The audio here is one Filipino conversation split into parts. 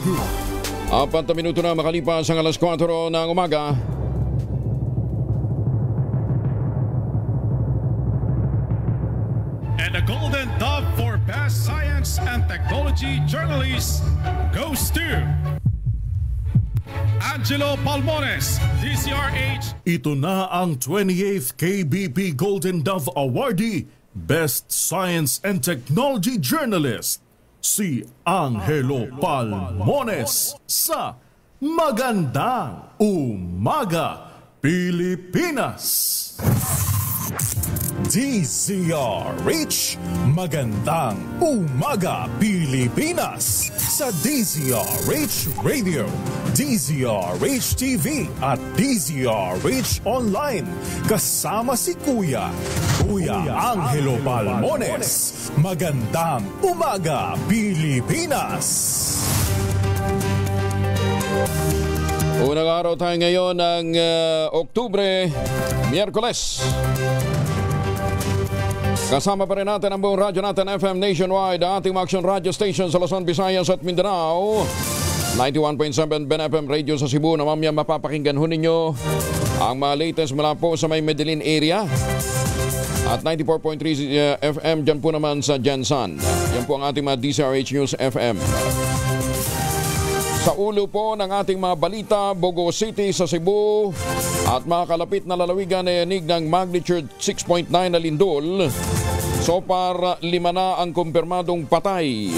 4 na minuto na makalipas ang alas 4 ng umaga. And the Golden Dove for Best Science and Technology Journalist goes to Angelo Palmones, DCRH. Ito na ang 28th KBP Golden Dove Awardee, Best Science and Technology Journalist, si Angelo Palmones sa Magandang Umaga, Pilipinas. DZRH, Magandang Umaga, Pilipinas, sa DZRH Radio, DZRH TV at DZRH Online. Kasama si Kuya Angelo Palmones. Magandang Umaga, Pilipinas. Unang araw tayo ngayon ng Oktubre, Miyerkules. Kasama pa rin natin ang buong radyo natin FM nationwide, ating mga action radio station sa Luzon, Visayas at Mindanao. 91.7 Ben FM Radio sa Cebu na mamaya mapapakinggan ho ninyo ang mga latest mula po sa may Medellin area. At 94.3 FM dyan po naman sa Jansan. Yan po ang ating mga DCRH News FM. Sa ulo po ng ating mga balita, Bogo City sa Cebu at mga kalapit na lalawigan na yanig ng magnitude 6.9 na lindol. So far, 5 na ang kumpirmadong patay.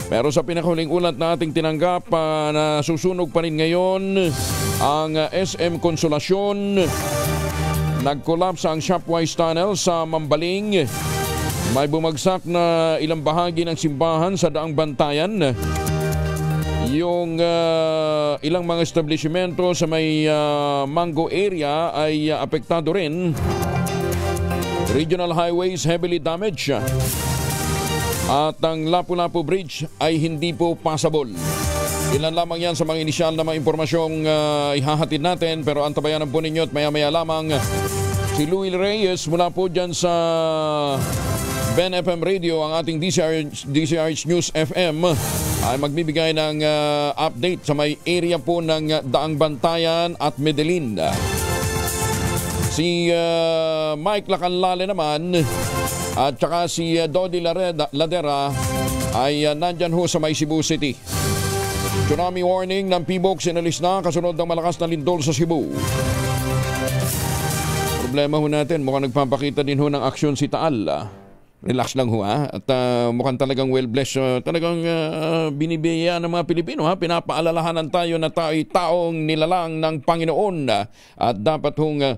Pero sa pinakahuling ulat na ating tinanggap, na susunog pa rin ngayon ang SM Consolacion. Nag-collapse ang Shopwise Tunnel sa Mambaling. May bumagsak na ilang bahagi ng simbahan sa Daang Bantayan. Yung ilang mga establishmento sa may Mango area ay apektado rin. Regional highways heavily damaged. At ang Lapu-Lapu Bridge ay hindi po passable. Ilan lamang yan sa mga inisyal na mga impormasyong ihahatid natin. Pero antabayanan po ninyo at maya-maya lamang si Louie Reyes mula po dyan sa Ben FM Radio, ang ating DCRH News FM, ay magbibigay ng update sa may area po ng Daang Bantayan at Medellin. Si Mike Lacanlale naman at saka si Dodi Ladera ay nandyan ho sa may Cebu City. Tsunami warning ng PBOK sinalis na kasunod ng malakas na lindol sa Cebu. Problema ho natin, mukhang nagpapakita din ho ng aksyon si Taal. Relax lang ho ha. At mukhang talagang well-blessed. Talagang binibiyaya ng mga Pilipino ha. Pinapaalalahanan tayo na tao'y taong nilalang ng Panginoon at dapat hong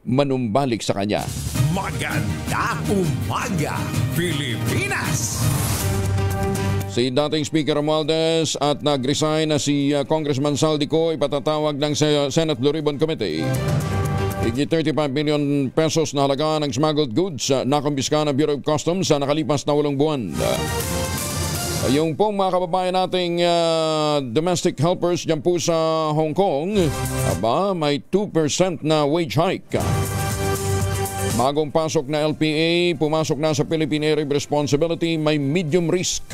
manumbalik sa Kanya. Magandang Umaga, Pilipinas! Si dating Speaker Romualdez at nag-resign na si Congressman Saldico ipatatawag ng Senate Blue Ribbon Committee. Higit 35 million pesos na halaga ng smuggled goods na kumpiska ng Bureau of Customs sa nakalipas na 8 buwan. Yung pong mga kababayan nating domestic helpers dyan po sa Hong Kong, may 2% na wage hike. Bagong pasok na LPA, pumasok na sa Philippine Area of Responsibility, may medium risk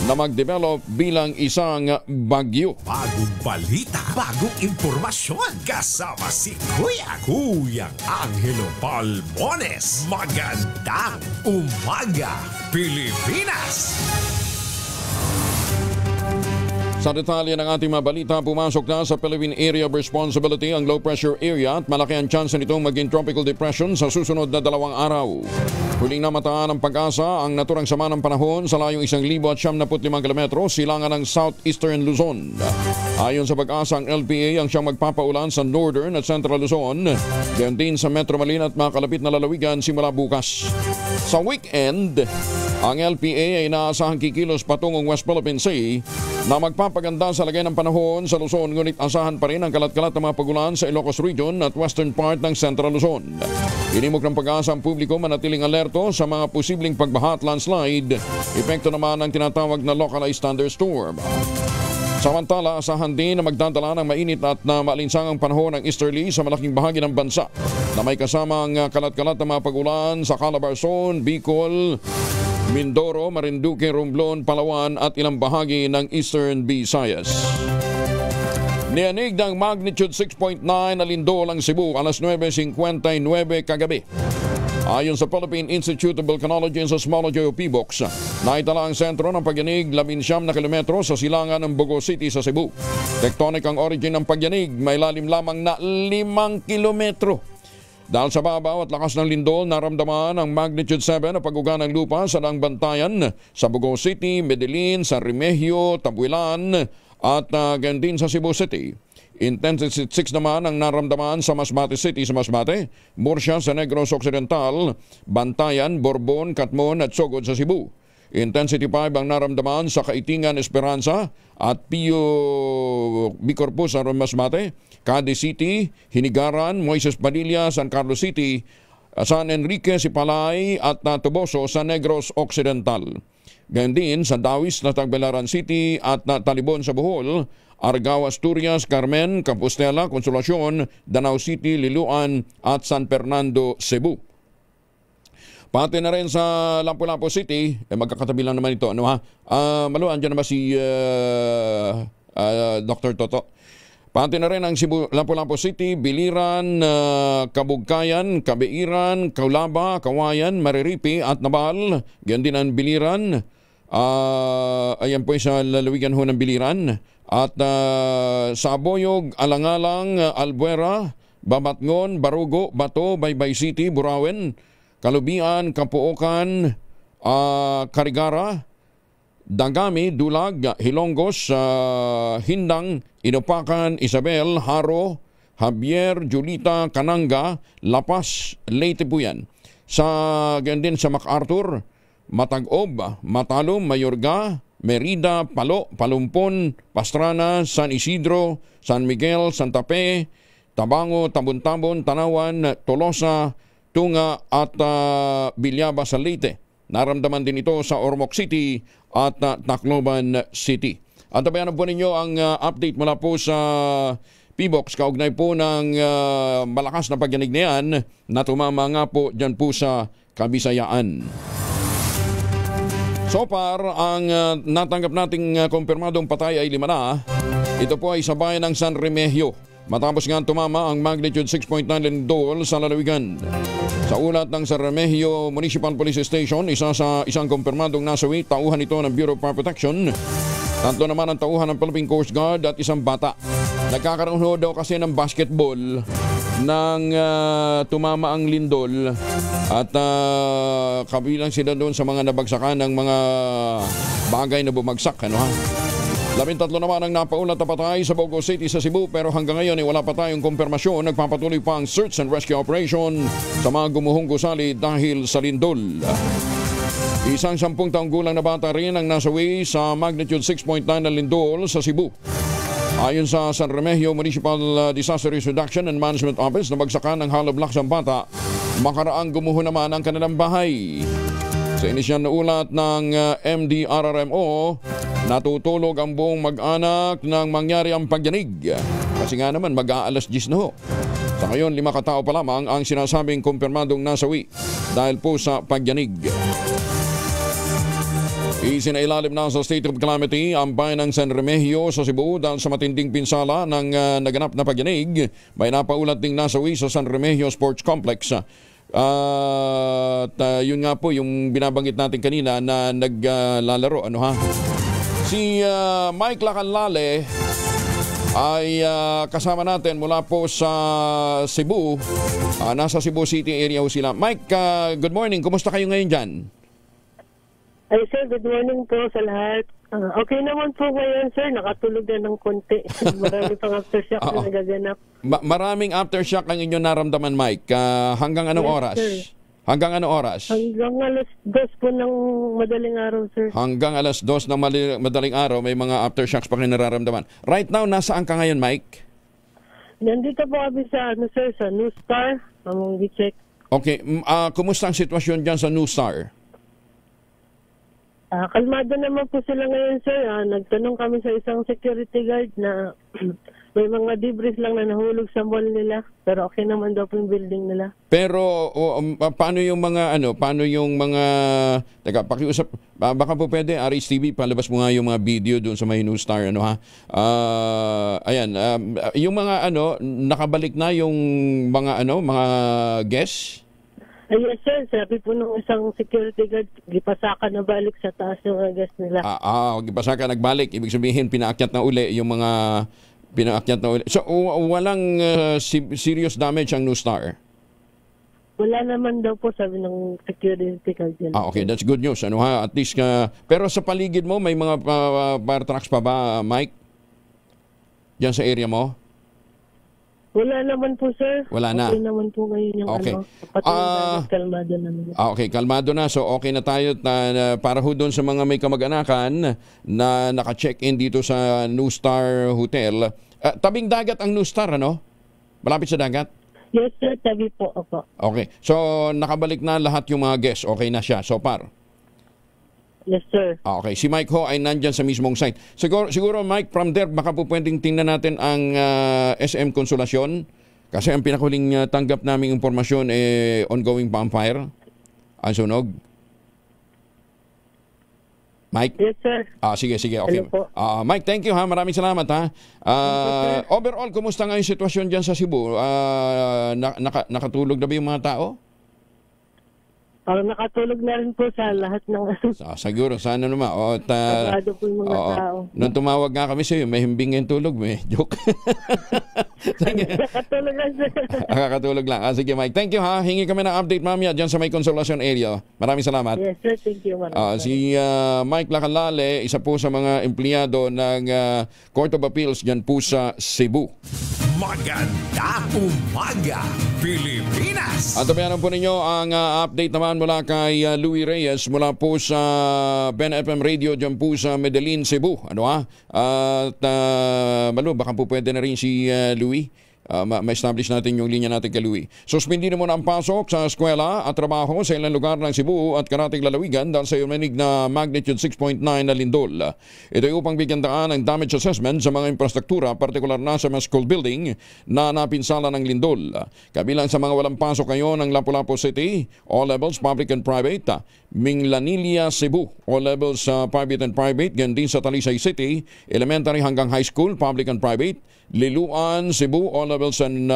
na mag-develop bilang isang bagyo. Bagong balita, bagong impormasyon, kasama si Kuya Angelo Palmones. Magandang Umaga, Pilipinas! Sa detalye ng ating mga balita, pumasok na sa Philippine Area of Responsibility ang low pressure area at malaki ang tsansa nitong maging tropical depression sa susunod na 2 araw. Huling namataan ng Pag-asa ang naturang sama ng panahon sa layong 1,075 kilometro silangan ng southeastern Luzon. Ayon sa Pag-asa, ang LPA ang siyang magpapaulan sa northern at central Luzon, gayon din sa Metro Manila at mga kalapit na lalawigan simula bukas. Sa weekend, ang LPA ay inaasahang kikilos patungong West Philippine Sea na magpapaganda sa lagay ng panahon sa Luzon, ngunit asahan pa rin ang kalat-kalat na mga pagulan sa Ilocos Region at western part ng Central Luzon. Inimok ng Pag-asa ang publiko manatiling alerto sa mga posibleng pagbaha at landslide, epekto naman ng tinatawag na localized thunderstorm. Samantala, asahan din na magdadala ng mainit at na maalinsangang panahon ng easterly sa malaking bahagi ng bansa na may kasamang kalat-kalat na mga pagulan sa Calabarzon, Bicol, Mindoro, Marinduque, Romblon, Palawan at ilang bahagi ng Eastern Visayas. Niyanig ng magnitude 6.9 na lindol ang Cebu alas 9:59 kagabi. Ayon sa Philippine Institute of Volcanology and Seismology o PBOX, naitala ang sentro ng pagyanig 19 na kilometro sa silangan ng Bogo City sa Cebu. Tectonic ang origin ng pagyanig, may lalim lamang na 5 kilometro. Dahil sa babaw at lakas ng lindol, naramdaman ang magnitude 7 na pag-uga ng lupa sa daang bantayan sa Bogo City, Medellin, San Remigio, Tabuilan at ganyan din sa Cebu City. Intensity 6 naman ang naramdaman sa Masbate City sa Masbate, Murcia sa Negros Occidental, Bantayan, Borbon, Katmon at Sogod sa Cebu. Intensity 5 ang naramdaman sa Kaitingan, Esperanza at Pio Bicorpo sa Masbate, Cadiz City, Hinigaran, Moises Padilla, San Carlos City, San Enrique, Sipalay at Toboso sa Negros Occidental. Ganyan din sa Dawis na Tagbilaran City at Talibon sa Bohol, Argao, Asturias, Carmen, Compostela, Consolacion, Danau City, Liloan at San Fernando, Cebu. Pati na rin sa Lapu-Lapu City, magkakatabi lang naman ito. Ano ha? Malo, andyan naman si Dr. Toto. Pati na rin ang Lapu-Lapu City, Biliran, Kabugkayan, Kabeiran, Kaulaba, Kawayan, Mariripi at Nabal. Ganyan din ang Biliran. Ayan po sa lalawigan ho ng Biliran. At sa Aboyog, Alangalang, Albuera, Babatngon, Barugo, Bato, Baybay City, Burawen, Kalubian, Kapuokan, Karigara, Dagami, Dulag, Hilongos, Hindang, Inopacan, Isabel, Haro, Javier, Julita, Kananga, Lapas, Leyte po yan. Ganyan din sa MacArthur, Matagob, Matalom, Mayorga, Merida, Palo, Palumpon, Pastrana, San Isidro, San Miguel, Santa Fe, Tabango, Tabon-Tabon, Tanawan, Tolosa, Tunga at Bilyaba sa Leyte. Naramdaman din ito sa Ormoc City at Tacloban City. At tabayan po ninyo ang update mula po sa PBOX kaugnay po ng malakas na pagyanig na yan na tumama nga po dyan po sa Kabisayaan. So far, ang natanggap nating kumpirmadong patay ay 5 na. Ito po ay sa bayan ng San Remigio. Matapos nga tumama ang magnitude 6.9 lindol sa lalawigan. Sa ulat ng San Remigio Municipal Police Station, isang kumpirmadong nasawi, tauhan ito ng Bureau of Fire Protection. 3 naman ang tauhan ng Philippine Coast Guard at isang bata. Nagkakaroon daw kasi ng basketball nang tumama ang lindol at kabilang sila doon sa mga nabagsakan ng mga bagay na bumagsak. 13 naman ang napaulat na patay sa Bogo City sa Cebu, pero hanggang ngayon ay wala pa tayong kumpirmasyon. Nagpapatuloy pa ang search and rescue operation sa mga gumuhong gusali dahil sa lindol. Isang 10 taong gulang na bata rin ang nasawi sa magnitude 6.9 na lindol sa Cebu. Ayon sa San Remigio Municipal Disaster Risk Reduction and Management Office, nabagsakan ng hollow blocks ang bata. Makaraang gumuho naman ang kanilang bahay. Sa inisyal na ulat ng MDRRMO, natutulog ang buong mag-anak nang mangyari ang pagyanig. Kasi nga naman mag-aalas 10 na ho. Sa ngayon, 5 katao pa lamang ang sinasabing kumpirmadong nasawi dahil po sa pagyanig. Isinailalim na sa state of calamity ang bayan ng San Remigio sa Cebu dahil sa matinding pinsala ng naganap na pagyanig. May napaulat ding nasawi sa San Remigio Sports Complex. Yun nga po yung binabanggit natin kanina na naglalaro. Si Mike Lacanlale ay kasama natin mula po sa Cebu. Nasa Cebu City area ho sila. Mike, good morning. Kumusta kayo ngayon dyan? Ay sir, good morning po sa lahat. Okay naman po ngayon sir, nakatulog na ng konti. Marami pang aftershock na nagaganap. Maraming aftershock ang inyong naramdaman, Mike. Hanggang anong oras? Sir. Hanggang anong oras? Hanggang alas 2 po ng madaling araw, sir. Hanggang alas 2 ng madaling araw, may mga aftershocks pa rin nararamdaman. Right now, nasaan ka ngayon, Mike? Nandito po kami sa, sir, sa New Star. Among i-check. Okay, kumusta ang sitwasyon dyan sa New Star? Kalmado naman po sila ngayon, sir. Nagtanong kami sa isang security guard na may mga debris lang na nahulog sa mall nila. Pero okay naman daw po yung building nila. Pero paano yung mga teka, pakiusap, baka po pwede, Aris TV, palabas mo nga yung mga video doon sa may New Star, ano ha? Ayan, yung mga nakabalik na yung mga mga guests? Yes, sir. Sabi po nung isang security guard, gipasaka na balik sa taas yung guest nila. Gipasaka nagbalik. Ibig sabihin, pinaakyat na uli yung mga pinaakyat na uli. So, walang serious damage ang New Star? Wala naman daw po, sabi ng security guard. Okay, that's good news. Ano ha? At least, pero sa paligid mo, may mga fire trucks pa ba, Mike? Diyan sa area mo? Wala naman po, sir. Wala na. Okay naman po ngayon yung kalmado na nila. Okay, kalmado na. So, okay na tayo para ho doon sa mga may kamag-anakan na naka-check-in dito sa New Star Hotel. Tabing dagat ang New Star, ano? Malapit sa dagat? Yes, sir. Tabi po. Opo. Okay. So, nakabalik na lahat yung mga guests. Okay na siya so far? Yes, sir. Okay. Si Mike ho ay nandyan sa mismong site. Siguro Mike, from there, baka po pwedeng tingnan natin ang SM Consolacion. Kasi ang pinakahuling tanggap naming impormasyon ongoing pa ang fire. Ang sunog. Mike? Yes, sir. Sige. Okay. Mike, thank you ha. Maraming salamat ha. Overall, kumusta nga yung sitwasyon dyan sa Cebu? Nakatulog na ba yung mga tao? Nakatulog na rin po sa lahat ng siguro, sana naman. Sagrado po yung mga tao. Nung tumawag nga kami sa'yo, may himbing yung tulog. May joke. Nakatulog lang, sir. Nakatulog lang. Sige, Mike. Thank you ha. Hingi kami ng update mamaya dyan sa may Consolacion area. Maraming salamat. Yes, sir. Thank you. Si Mike Lacalale, isa po sa mga empleyado ng Court of Appeals dyan po sa Cebu. Magandang umaga, Pilipinas! At tabayanan po ninyo ang update naman mula kay Louie Reyes mula po sa Ben FM Radio dyan po sa Medellin, Cebu. At Malu, baka po pwede na rin si Louie. Ma-establish natin yung linya natin kay Louie. Suspindi na muna ang pasok sa eskwela at trabaho sa ilang lugar ng Cebu at karating lalawigan dahil sa yumanig na magnitude 6.9 na lindol. Ito ay upang bigyan daan ng damage assessment sa mga infrastruktura, partikular na sa mga school building na napinsala ng lindol. Kabilang sa mga walang pasok ngayon ng Lapu-Lapu City, all levels, public and private, Minglanilia, Cebu, all levels private and private, ganyan din sa Talisay City, elementary hanggang high school, public and private, Liluan, Cebu, all levels and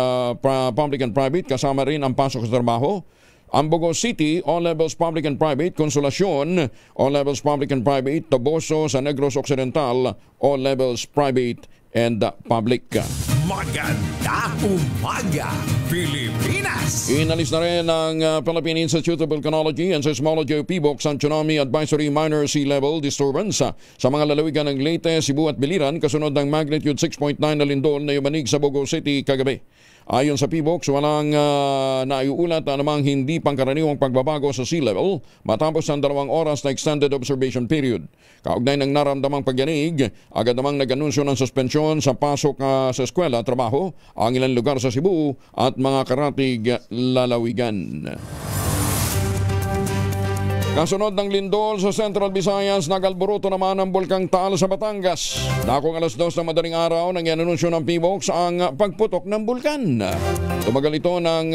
public and private, kasama rin ang pasok sa trabaho. Ambogo City, all levels public and private. Consolacion, all levels public and private. Toboso sa Negros Occidental, all levels private and public. Magandang umaga, Pilipinas! Inalis na rin ng Philippine Institute of Volcanology and Seismology o PBOX ang Tsunami Advisory Minor Sea Level Disturbance sa mga lalawigan ng Leyte, Cebu at Biliran kasunod ng magnitude 6.9 na lindol na yumanig sa Bogo City kagabi. Ayon sa PBOX, walang naiulat na namang hindi pangkaraniwang pagbabago sa sea level matapos ang 2 oras na extended observation period. Kaugnay ng naramdamang pagyanig, agad namang nag-anunsyo ng suspensyon sa pasok sa eskwela at trabaho ang ilang lugar sa Cebu at mga karatig lalawigan. Kasunod ng lindol sa Central Visayas, nagalburuto naman ang Bulkang Taal sa Batangas. Dakong alas 2 ng madaling araw nang inanunsyo ng PBOX ang pagputok ng bulkan. Tumagal ito ng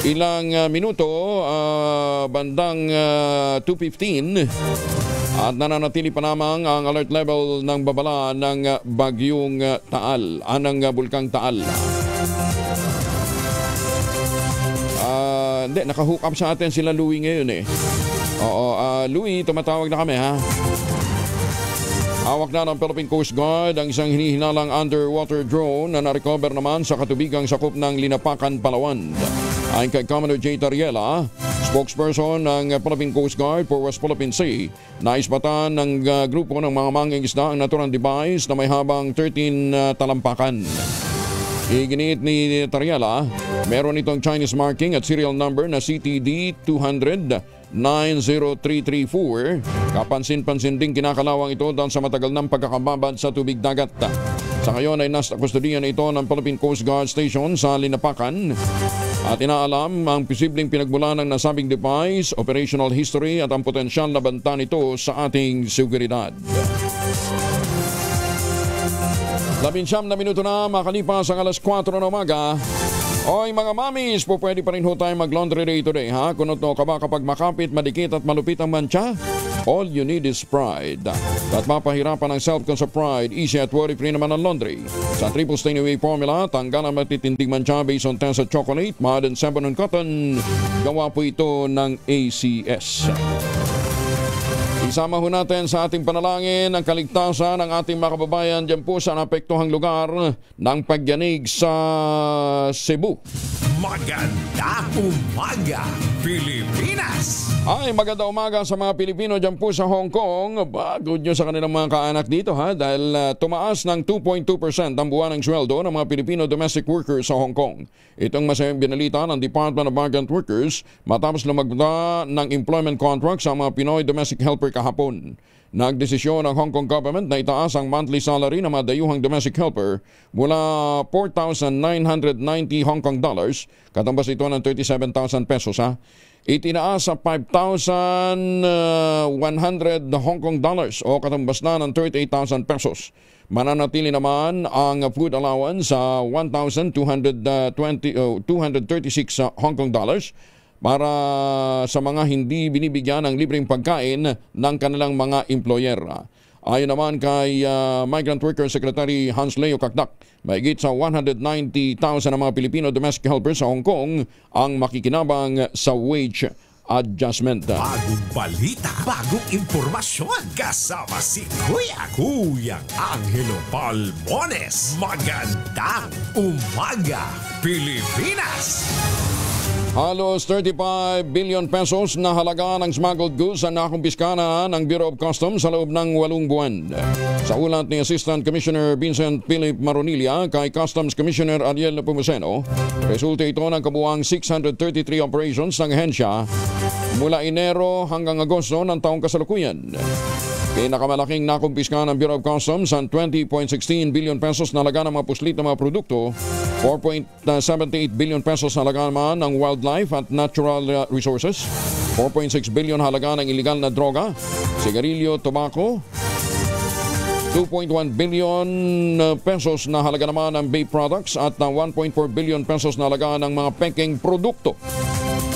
ilang minuto, bandang 2:15 at nananatili pa namang ang alert level ng babala ng Bagyong Taal, ng Bulkang Taal. Hindi, naka-hook up sa atin sila Louie ngayon eh. Louie, tumatawag na kami ha. Hawak na ng Philippine Coast Guard ang isang hinihinalang underwater drone na na-recover naman sa katubigang sakop ng Linapakan, Palawan. Ayon kay Commodore J. Tariela, spokesperson ng Philippine Coast Guard for West Philippine Sea, naispatan ng grupo ng mga mangingisda ang naturang device na may habang 13 talampakan. Iginiit ni Tariela, meron itong Chinese marking at serial number na CTD 200-90334. Kapansin-pansin din kinakalawang ito dahil sa matagal ng pagkakababad sa tubig dagat. Sa ngayon ay nasa kustodiyan ito ng Philippine Coast Guard Station sa Linapakan at inaalam ang posibleng pinagmula ng nasabing device, operational history at ang potensyal na banta nito sa ating seguridad. 19 na minuto na makalipas ang alas 4 ng umaga. Oy mga mamis, po pwede pa rin ho tayo mag-laundry day today ha? Kunot no ka ba kapag makapit, madikit at malupit ang mantsa? All you need is Pride. At mapahirapan ang self-con sa Pride, easy at worry-free naman ang laundry. Sa triple stain away formula, tanggal ang matitinding mantsa based on test at chocolate, mud and sabon and cotton. Gawa po ito ng ACS. Isama ho natin sa ating panalangin ang kaligtasan ng ating mga kababayan dyan po sa naapektuhang lugar ng pagyanig sa Cebu. Magandang umaga, Pilipinas! Ay, magandang umaga sa mga Pilipino dyan po sa Hong Kong. Good news sa kanilang mga kaanak dito ha, dahil tumaas ng 2.2% ang buwan ng sweldo ng mga Pilipino domestic workers sa Hong Kong. Itong masayang binalita ng Department of Migrant Workers matapos lumagda ng employment contract sa mga Pinoy domestic helper kahapon. Nagdesisyon ng Hong Kong government na itaas ang monthly salary ng mga dayuhang domestic helper mula 4,990 Hong Kong dollars, katambas ito ng 37,000 pesos ha. Itinaas sa 5,100 Hong Kong dollars o katambas na ng 38,000 pesos. Mananatili naman ang food allowance sa 1,236 Hong Kong dollars para sa mga hindi binibigyan ng libreng pagkain ng kanilang mga employer. Ayon naman kay Migrant Worker Secretary Hans Leo Kakdak, mahigit sa 190,000 na mga Pilipino domestic helpers sa Hong Kong ang makikinabang sa wage adjustment. Bagong balita, bagong impormasyon. Kasama si Kuyang Angelo Palmones. Magandang umaga, Pilipinas! Halos 35 billion pesos na halaga ng smuggled goods ang nakumpiska na ng Bureau of Customs sa loob ng 8 buwan. Sa ulat ni Assistant Commissioner Vincent Philip Maronilla kay Customs Commissioner Ariel Nepomuceno, resulta ito ng kabuuang 633 operations ng ahensya mula Enero hanggang Agosto ng taong kasalukuyan. Pinakamalaking nakumpiska ng Bureau of Customs ang 20.16 billion pesos na halaga ng mga puslit na mga produkto, 4.78 billion pesos na halaga naman ng wildlife at natural resources, 4.6 billion halaga ng iligal na droga, sigarilyo, tobacco, 2.1 billion pesos na halaga naman ng vape products at 1.4 billion pesos na halaga ng mga peking produkto.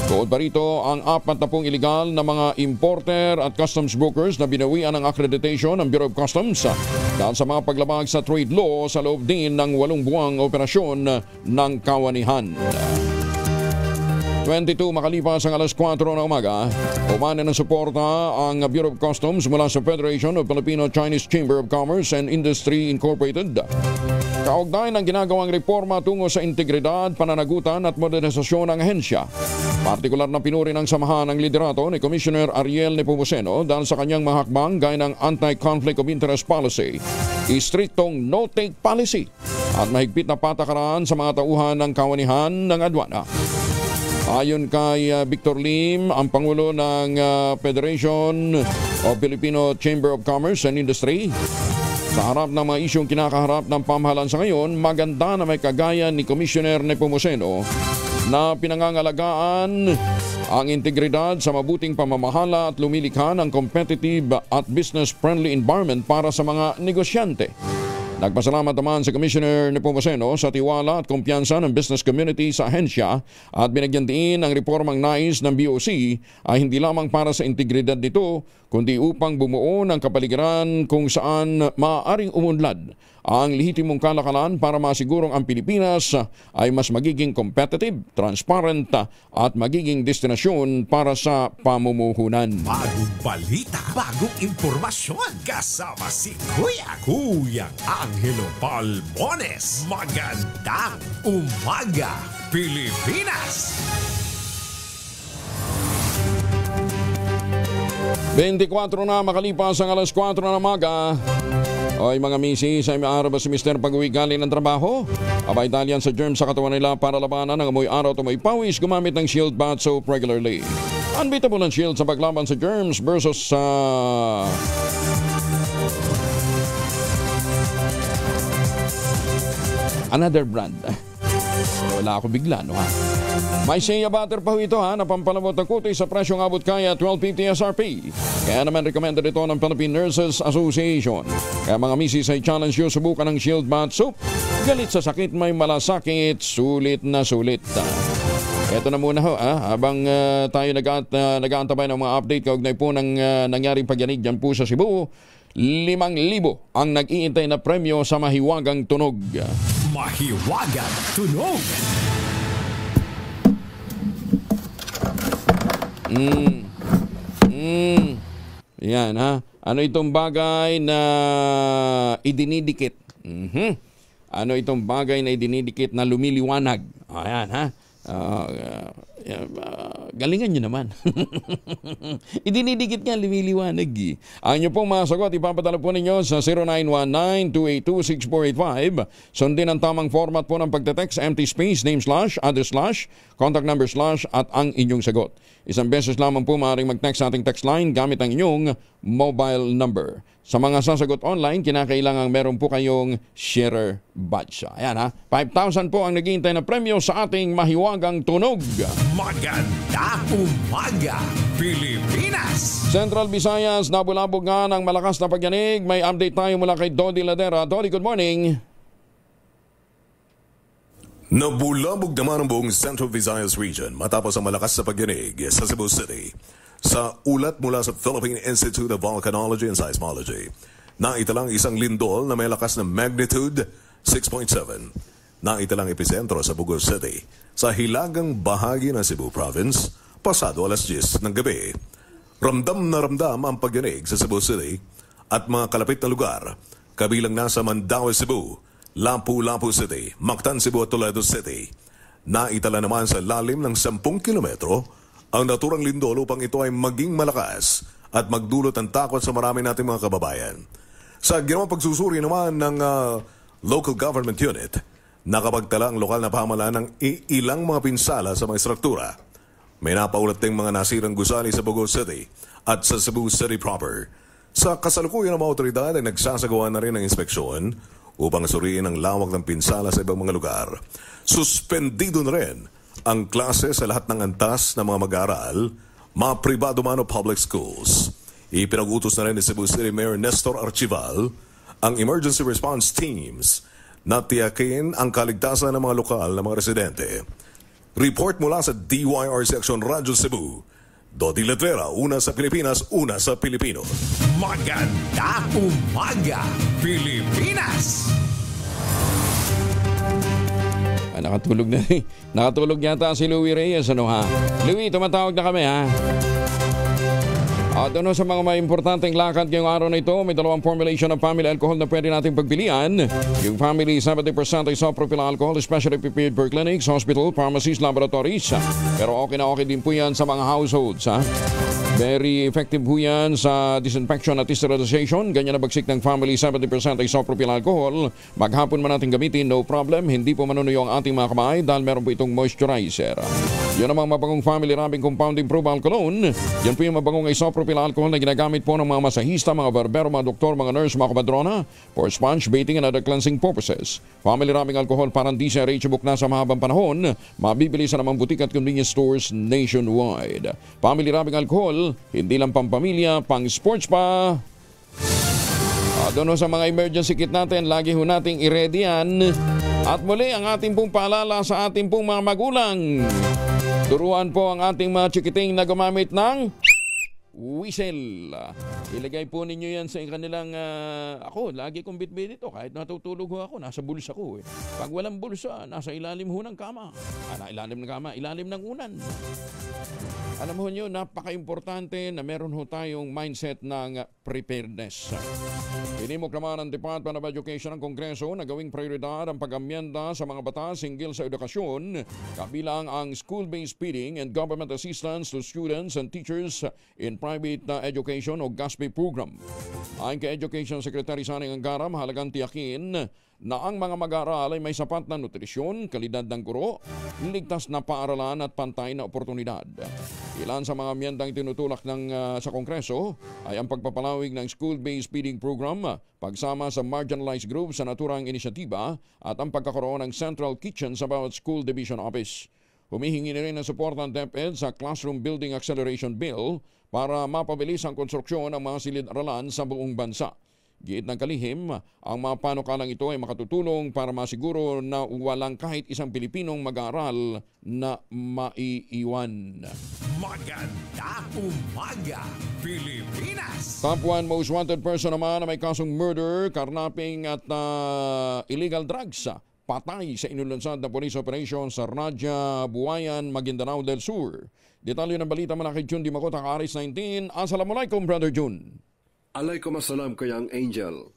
Tuod pa rito ang 40 iligal na mga importer at customs brokers na binawian ng accreditation ng Bureau of Customs dahil sa mga paglabag sa trade law sa loob din ng 8 buwang operasyon ng kawanihan. 22 makalipas ang alas 4 na umaga, umana ng suporta ang Bureau of Customs mula sa Federation of Filipino-Chinese Chamber of Commerce and Industry Incorporated. Kaugnay ng ginagawang reforma tungo sa integridad, pananagutan at modernisasyon ng ahensya. Partikular na pinuri ng samahan ng liderato ni Commissioner Ariel Nepomuceno dahil sa kanyang mga hakbang gaya ng Anti-Conflict of Interest Policy, istriktong no-take policy at mahigpit na patakaran sa mga tauhan ng kawanihan ng adwana. Ayon kay Victor Lim, ang Pangulo ng Federation of Filipino Chamber of Commerce and Industry, sa harap ng mga isyong kinakaharap ng pamahalaan sa ngayon, maganda na may kagaya ni Commissioner Nepomuceno na pinangangalagaan ang integridad sa mabuting pamamahala at lumilikha ng competitive at business-friendly environment para sa mga negosyante. Nagpasalamat naman si Commissioner Nepomuceno sa tiwala at kumpiyansa ng business community sa ahensya at binigyan din ang reformang nais ng BOC ay hindi lamang para sa integridad nito kundi upang bumuo ng kapaligiran kung saan maaaring umunlad ang lehitimong kalakalan para masigurong ang Pilipinas ay mas magiging competitive, transparent at magiging destinasyon para sa pamumuhunan. Bagong balita, bagong impormasyon. Kasama si Kuyang Angelo Palmones. Magandang umaga, Pilipinas! 24 na makalipas ang alas 4 na umaga. Oy mga misis, ay may araw ba si Mr. pag-uwi galing ng trabaho? Abay dahil yan sa germs sa katawan nila para labanan ng amoy araw at amoy pawis, gumamit ng Shield Bath Soap regularly. Unbeatable ang Shield sa paglaban sa germs versus sa... Another brand. Wala ako bigla, no ha? May Shea Butter pa ho ito ha, na pampalabot ng kuti sa presyong abot kaya 12.50 SRP. Kaya naman recommended ito ng Philippine Nurses Association. Kaya mga misis ay challenge nyo, subukan ng Shield Bath Soap. Galit sa sakit, may malasakit, sulit na sulit. Ito na muna ho, habang tayo nag-aantabay ng mga update kaugnay po ng nangyaring pagyanig dyan po sa Cebu. 5,000 ang nag-iintay na premyo sa Mahiwagang Tunog. Mahiwagang Tunog. Yan ha. Ano itong bagay na idinidikit? Ano itong bagay na idinidikit na lumiliwanag? Ayan ha. Galingan nyo naman. Idinidikit nga, lumiliwanag eh. Ang inyo pong mga sagot, ipapadala po ninyo sa 0919-282-6485. Sundin ang tamang format po ng pagte-text, empty space, name slash, address slash, contact number slash, at ang inyong sagot. Isang beses lamang po maaaring mag-text sa ating text line gamit ang inyong mobile number. Sa mga sasagot online, kinakailangan meron po kayong sharer badge. Ayan ha, 5,000 po ang naghihintay na premyo sa ating Mahiwagang Tunog. Magandang umaga, Pilipinas! Central Visayas, nabulabog nga ng malakas na pagyanig. May update tayo mula kay Dodi Ladera. Dodi, good morning. Nabulabog naman ang buong Central Visayas region matapos ang malakas na pagyanig sa Cebu City. Sa ulat mula sa Philippine Institute of Volcanology and Seismology, naitalang isang lindol na may lakas na magnitude 6.7. Naitalang epicentro sa Bugos City, sa hilagang bahagi ng Cebu Province, pasado alas 10 ng gabi. Ramdam na ramdam ang pagyanig sa Cebu City at mga kalapit na lugar, kabilang nasa Mandaue, Cebu, Lapu-Lapu City, Mactan, Cebu at Toledo City. Naitala naman sa lalim ng 10 kilometro ang naturang lindol upang ito ay maging malakas at magdulot ng takot sa marami nating mga kababayan. Sa ginawang pagsusuri naman ng local government unit, nakapagtala ang lokal na pamahalaan ng ilang mga pinsala sa mga struktura. May napaulat ding mga nasirang gusali sa Bugos City at sa Cebu City proper. Sa kasalukuyan ng mga otoridad ay nagsasagawa na rin ng inspeksyon upang suriin ang lawak ng pinsala sa ibang mga lugar. Suspendido na rin ang klase sa lahat ng antas ng mga mag-aaral, mga pribado man o public schools. Ipinag-utos na rin ni Cebu City Mayor Nestor Archival ang emergency response teams na tiyakin ang kaligtasan ng mga lokal na mga residente. Report mula sa DYR Section Radyo Cebu. Dodi Ladera, una sa Pilipinas, una sa Pilipino. Magandang umaga, Pilipinas! Nakatulog na rin. Nakatulog yata si Louie Reyes. Ano ha? Louie, tumatawag na kami ha. At ano sa mga may importanteng lakad ngayong araw na ito, may dalawang formulation ng family alcohol na pwede natin pagpilian. Yung family 70% isopropyl alcohol, especially prepared for clinics, hospital, pharmacies, laboratories. Pero okay na okay din po yan sa mga households ha. Very effective po yan sa disinfection at sterilization. Ganyan na bagsik ng family 70% isopropyl alcohol. Maghapon man natin gamitin, no problem. Hindi po manunuyo ang ating mga kamay dahil meron po itong moisturizer. Yan namang mabangong family rubbing compound improved alcohol. Yan po yung mabangong isopropyl alcohol na ginagamit po ng mga masahista, mga barbero, mga doktor, mga nurse, mga kabadrona for sponge, bathing and other cleansing purposes. Family rubbing alcohol parang di siya reachable na sa mahabang panahon. Mabibili sa namang butik at convenience stores nationwide. Family rubbing alcohol, hindi lang pampamilya, pang sports pa. Doon sa mga emergency kit natin, lagi ho nating i-ready yan. At muli ang ating pong paalala sa ating pong mga magulang. Turuan po ang ating mga chikiting na gumamit ng whistle. Ilagay po ninyo yan sa kanilang, ako, lagi kong bitbit ito. Kahit natutulog ho ako, nasa bulsa ko. Pag walang bulsa, nasa ilalim ho ng kama. Ilalim ng kama, ilalim ng unan. Alam mo nyo, napaka-importante na meron ho tayong mindset ng preparedness. Inimok naman ng Department of Education ng Kongreso na gawing prioridad ang pag-amyenda sa mga batas hinggil sa edukasyon, kabilang ang school-based feeding and government assistance to students and teachers in private education o GASPE program. Ayon kay Education Secretary Saning Angara, mahalagang tiyakin na ang mga mag-aaral ay may sapat na nutrisyon, kalidad ng guro, ligtas na paaralan at pantay na oportunidad. Ilan sa mga miyendang tinutulak sa Kongreso ay ang pagpapalawig ng school-based feeding program, pagsama sa marginalized groups sa naturang inisyatiba at ang pagkakaroon ng central kitchen sa bawat school division office. Humihingi na rin ng suporta ng DepEd sa Classroom Building Acceleration Bill para mapabilis ang konstruksyon ng mga silid-aralan sa buong bansa. Giit ng kalihim, ang mga panukalang ito ay makatutulong para masiguro na walang kahit isang Pilipinong mag-aaral na maiiwan. Maganda umaga, Pilipinas! Top 1 most wanted person naman na may kasong murder, karnaping at illegal drugs. Patay sa inulunsad na police operation sa Raja Buayan, Maguindanao del Sur. Detalye ng balita mula kay Jun Di Makota, Aris 19. Assalamualaikum, Brother Jun. Alaykum assalam kayang Angel.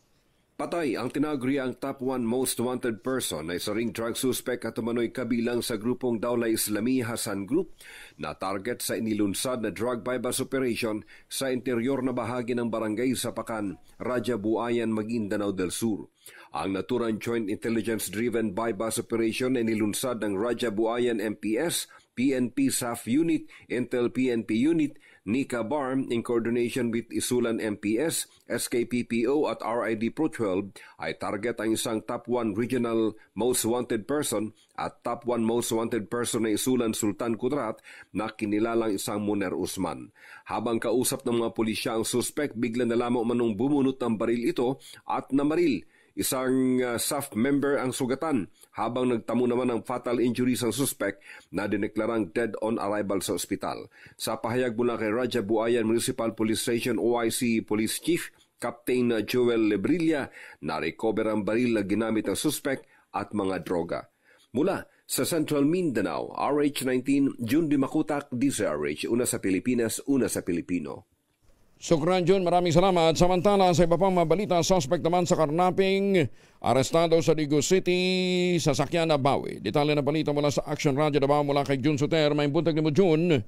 Patay ang tinaguriang top 1 most wanted person na isa ring drug suspect at umano'y kabilang sa grupong Dawla Islami Hasan Group na target sa inilunsad na drug bypass operation sa interior na bahagi ng barangay Sapakan, Raja Buayan, Maguindanao del Sur. Ang naturang Joint Intelligence-Driven Bypass Operation ay nilunsad ng Raja Buayan MPS, PNP SAF Unit, Intel PNP Unit, Nika BARM in coordination with Isulan MPS, SKPPO at RID Pro 12 ay target ang isang top 1 regional most wanted person at top 1 most wanted person na Isulan Sultan Kudrat na kinilalang isang Muner Usman. Habang kausap ng mga pulisya ang suspect, bigla na lamang manong bumunot ng baril ito at namaril. Isang SAF member ang sugatan habang nagtamo naman ng fatal injuries ang suspect na dineklarang dead on arrival sa ospital. Sa pahayag mula kay Raja Buayan Municipal Police Station OIC Police Chief Captain Joel Lebrilla, na-recover ang baril na ginamit ng suspect at mga droga. Mula sa Central Mindanao, RH19, Jun Di Makutak, DZRH, una sa Pilipinas, una sa Pilipino. Sukran Jun, maraming salamat. Samantala sa iba pang mabalita, suspect naman sa karnaping, arestado sa Digo City, sasakyan na Bawi. Detalye na balita mula sa Action Radio Davao mula kay Jun Soter. May buntag ni mo, Jun.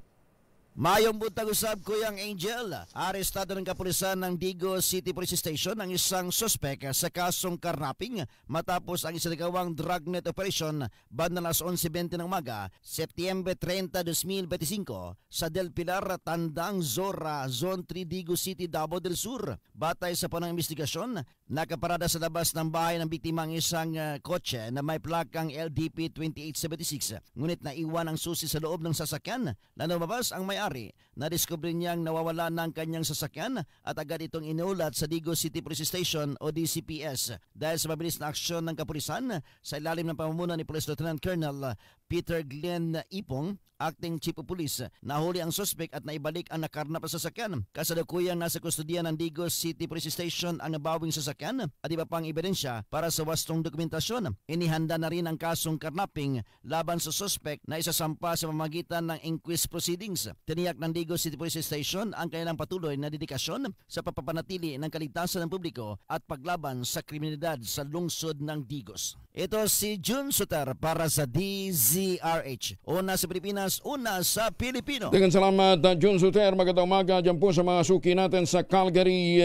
Mayong buntag usab Kuyang Angel. Arestado ng kapulisan ng Digo City Police Station ang isang suspek sa kasong karnaping matapos ang isinagawang dragnet operation bandang alas 11:20 ng umaga, Setyembre 30, 2025 sa Del Pilar, Tandang, Zora, Zone 3, Digo City, Davao del Sur. Batay sa panang investigasyon, nakaparada sa labas ng bahay ng biktima ang isang kotse na may plakang LDP 2876. Ngunit naiwan ang susi sa loob ng sasakyan. Na lumabas ang may-ari, nadiskubre niyang nawawala ng kanyang sasakyan at agad itong inulat sa Digo City Police Station o DCPS. Dahil sa mabilis na aksyon ng kapulisan sa ilalim ng pamumuno ni Police Lieutenant Colonel Peter Glenn Ipong, Acting Chief of Police, nahuli ang suspect at naibalik ang nakarnap na sasakyan. Kasalukuyang nasa kustodiya ng Digo City Police Station ang nabawing sasakyan at iba pang ebidensya para sa wastong dokumentasyon. Inihanda na rin ang kasong karnaping laban sa suspect na isasampa sa pamamagitan ng inquest proceedings. Tiniyak ng Digo City Police Station ang kanilang patuloy na dedikasyon sa papapanatili ng kaligtasan ng publiko at paglaban sa kriminalidad sa lungsod ng Digos. Ito si Jun Soter para sa DZRH. Una sa Pilipinas, una sa Pilipino. Dengan salamat, Jun Soter. Magandang umaga dyan po sa mga suki natin sa Calgary,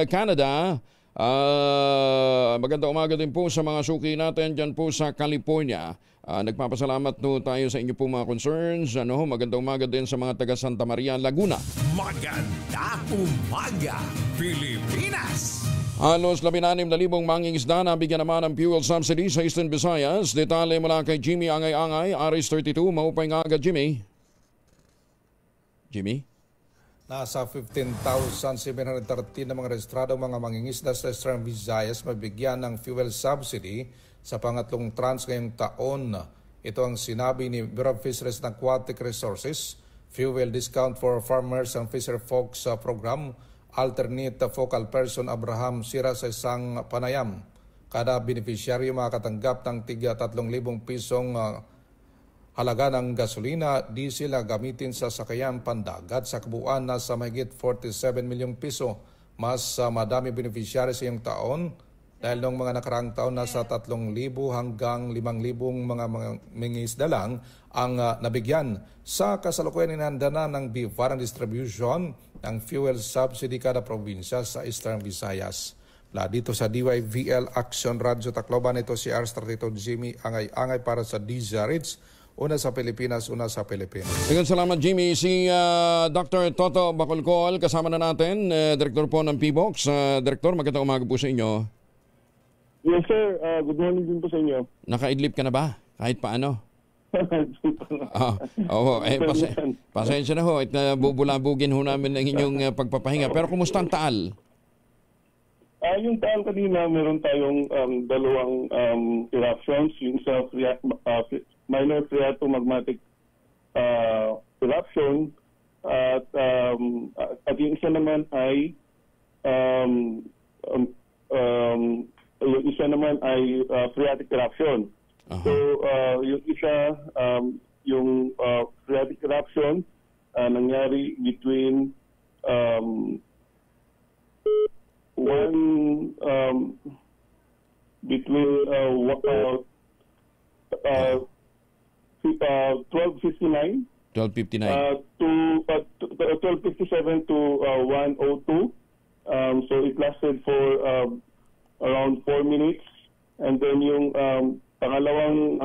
Canada. Magandang umaga din po sa mga suki natin dyan po sa California. Nagpapasalamat no tayo sa inyo po mga concerns. Magandang umaga din sa mga taga Santa Maria, Laguna. Maganda umaga, Pilipinas! Halos 16,000 mangingisda na bigyan naman ng fuel subsidy sa Eastern Visayas. Detalye mula kay Jimmy Angay-Angay, Aris 32. Maupay nga agad, Jimmy. Jimmy? Nasa 15,713 na mga rehistrado mga mangingisda sa Eastern Visayas mabigyan ng fuel subsidy sa pangatlong tranche ngayong taon. Ito ang sinabi ni Bureau of Fisheries and Aquatic Resources, Fuel Discount for Farmers and Fisher Folks Program, Alternate Focal Person Abraham Sira sa isang panayam. Kada beneficiaryo makakatanggap ng tiga 3,000 pisong halaga ng gasolina, diesel na gamitin sa sakayan pandagat sa kabuuan na sa mahigit 47 milyong piso. Mas madami beneficiary sa iyong taon dahil noong mga nakaraang taon nasa 3,000 hanggang 5,000 mga mangingisda lang ang nabigyan. Sa kasalukuyan inihanda na ng BIVAR ang distribution ng fuel subsidy kada probinsya sa Eastern Visayas. Dito sa DYVL Action Radio Tacloban, ito si R32 Jimmy Angay-Angay para sa DZRH. una sa Pilipinas, una sa Pilipinas. Maraming salamat, Jimmy. Si Dr. Toto Bacolcol, kasama na natin, Direktor po ng PBOX. Direktor, magandang umaga po sa inyo. Yes, sir. Good morning din po sa inyo. Naka-idlip ka na ba? Kahit paano? Pasensya na ho. Bubulabugin ho namin ang inyong pagpapahinga. Pero kumusta ang Taal? Yung Taal kanina, meron tayong dalawang eruptions. Yung sa minor phreatomagmatic eruption. At yung isa naman ay yung isa naman ay phreatic eruption. Uh-huh. So, yung isa, yung phreatic eruption nangyari between 12:59 to 12:57 to 1:02. So it lasted for around 4 minutes, and then yung pangalawang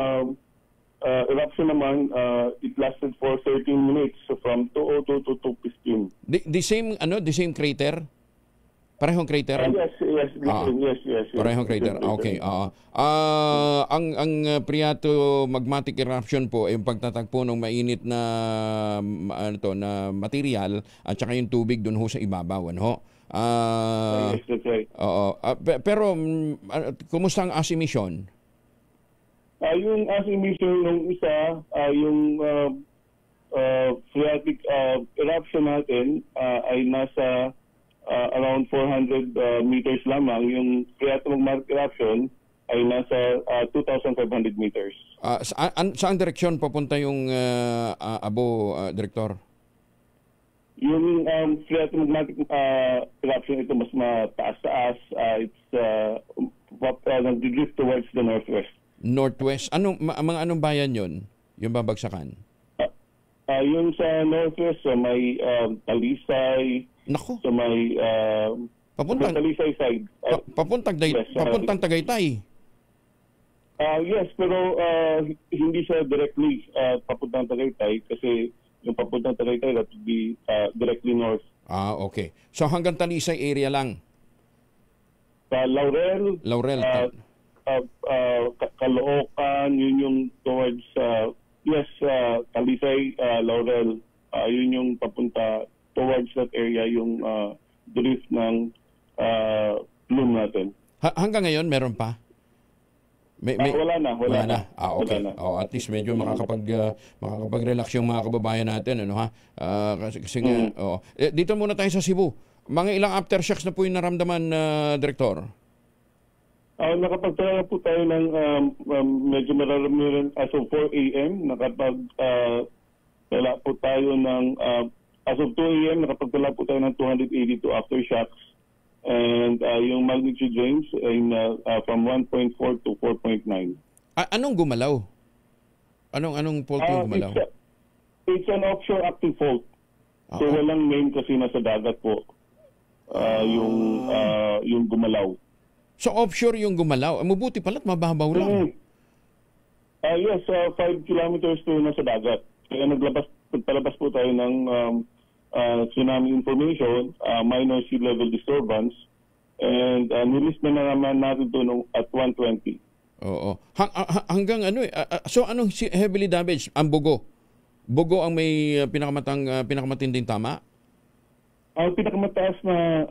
eruption naman, it lasted for 13 minutes, so from 2:02 to 2:15. The same crater? Parehong crater? Yes. Parehong crater. Okay. Ang phreatomagmatic eruption po ay yung pagtatagpo ng mainit na na material at saka yung tubig doon ho sa ibabaw, ano? Yes, that's right. Pero kumusta ang ash emission? Yung ash emission ng isa, yung phreatic eruption natin ay nasa around 400 meters lamang. Yung phreatomagmatic eruption ay nasa 2,500 meters. Saan direksyon papunta yung abo, Direktor? Yung phreatomagmatic eruption, ito mas mataas-taas. It's nag-drift towards the northwest. Northwest? Anong bayan yun? Yung babagsakan? Yung sa northwest, sa may Talisay. Naku. Sa may Talisay side. Papuntang Tagaytay. Yes, pero hindi siya directly papuntang Tagaytay kasi yung papuntang Tagaytay that would be directly north. Okay. So hanggang Talisay area lang? Laurel. Caloocan, yun yung towards Talisay, Laurel, yun yung papunta towards that area, yung drift ng plume natin. Hanggang ngayon meron pa? Wala na. Okay. Wala na. At least medyo makakapag-relax yung mga kababayan natin, ano ha? Kasi dito muna tayo sa Cebu. Mga ilang aftershocks na po yung naramdaman, Direktor? Nakapagtala po tayo ng medyo mararamdaman as of 4 a.m. Nakapagtala po tayo ng as of 2 a.m. nakapagtala po tayo ng 282 aftershocks. And yung magnitude range ay from 1.4 to 4.9. Anong gumalaw? Anong fault yung gumalaw? It's an offshore active fault. So walang main kasi nasa dagat po yung gumalaw. So offshore yung gumalaw. Mabuti pala't mababaw lang. Yes, 5 kilometers to nasa dagat. Kaya nagpalabas po tayo ng tsunami information, minor sea level disturbance, and nilist na naman natin ito at 1:20. Oo. Hanggang so anong heavily damaged? Ang bugo? Bugo ang may pinakamatinding tama? Ang pinakamataas na,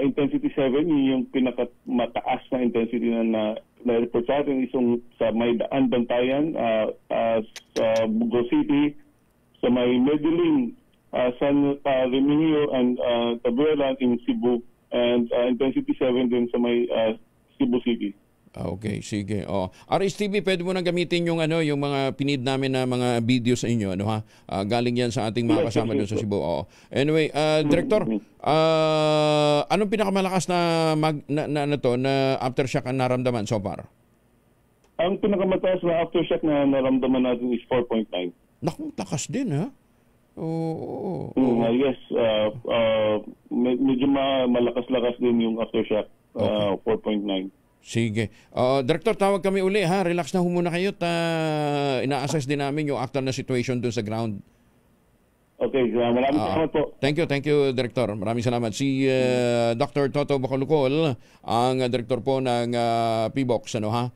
intensity 7, yun yung pinakamataas na intensity na report sa atin, isang sa may daan bantayan, sa Bugo City, sa may Medellin, San Remigio, and Tabuela in Cebu, and intensity 7 din sa may Cebu City. Okay, sige. RSTV, pwede mo nang gamitin yung yung mga pinid namin na mga video sa inyo, ano ha? Galing yan sa ating mga kasama doon sa Cebu. Anyway, Director, anong pinakamalakas na aftershock ang naramdaman so far? Ang pinakamataas na aftershock na naramdaman natin is 4.9. Naku, lakas din, ha? Yes, medyo malakas-lakas din yung aftershock, 4.9. Sige. Director, tawag kami uli ha. Relax na ho muna kayo. Ina-assess din namin yung actual na situation doon sa ground. Okay, maraming salamat po. Thank you, Director. Maraming salamat. Si Dr. Toto Bacolocol, ang Director po ng PBOX, ano ha?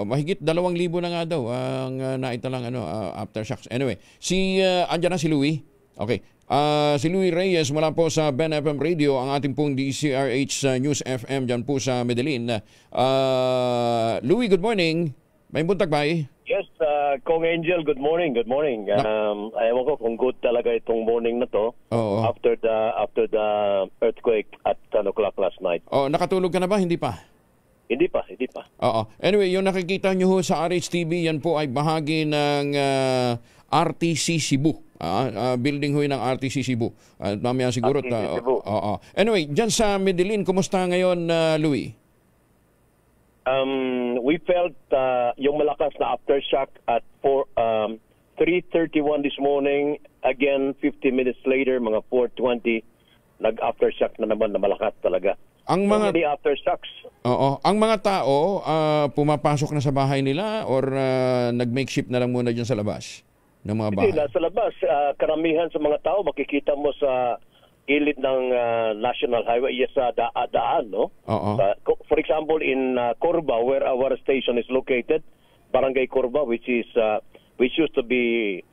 Mahigit 2,000 na nga daw ang naitalang aftershocks. Anyway, andyan na si Louie. Okay. Si Louie Reyes mula po sa Ben FM Radio, ang ating pong DCRH News FM dyan po sa Medellin. Louie, good morning. May buntag ba eh? Yes, Kong Angel, good morning. Ayaw ko kung good talaga itong morning na to. After the earthquake at 10 o'clock last night. Nakatulog ka na ba? Hindi pa? Hindi pa. Anyway, yung nakikita nyo ho sa RHTV, yan po ay bahagi ng RTC Cebu. Building ho ng RTC Cebu. Mamaya siguro. RTC Cebu. Anyway, dyan sa Medellin, kumusta ngayon, Louie? We felt yung malakas na aftershock at 3:31 this morning. Again, 50 minutes later, mga 4:20, nag-aftershock na naman na malakas talaga. Ang mga aftershocks. Ang mga tao pumapasok na sa bahay nila or nag-makeshift na lang muna diyan sa labas ng mga bahay. Hindi, nasa labas. Karamihan sa mga tao makikita mo sa gilid ng National Highway, sa daan, no? For example, in Corba, where our station is located, Barangay Corba, which used to be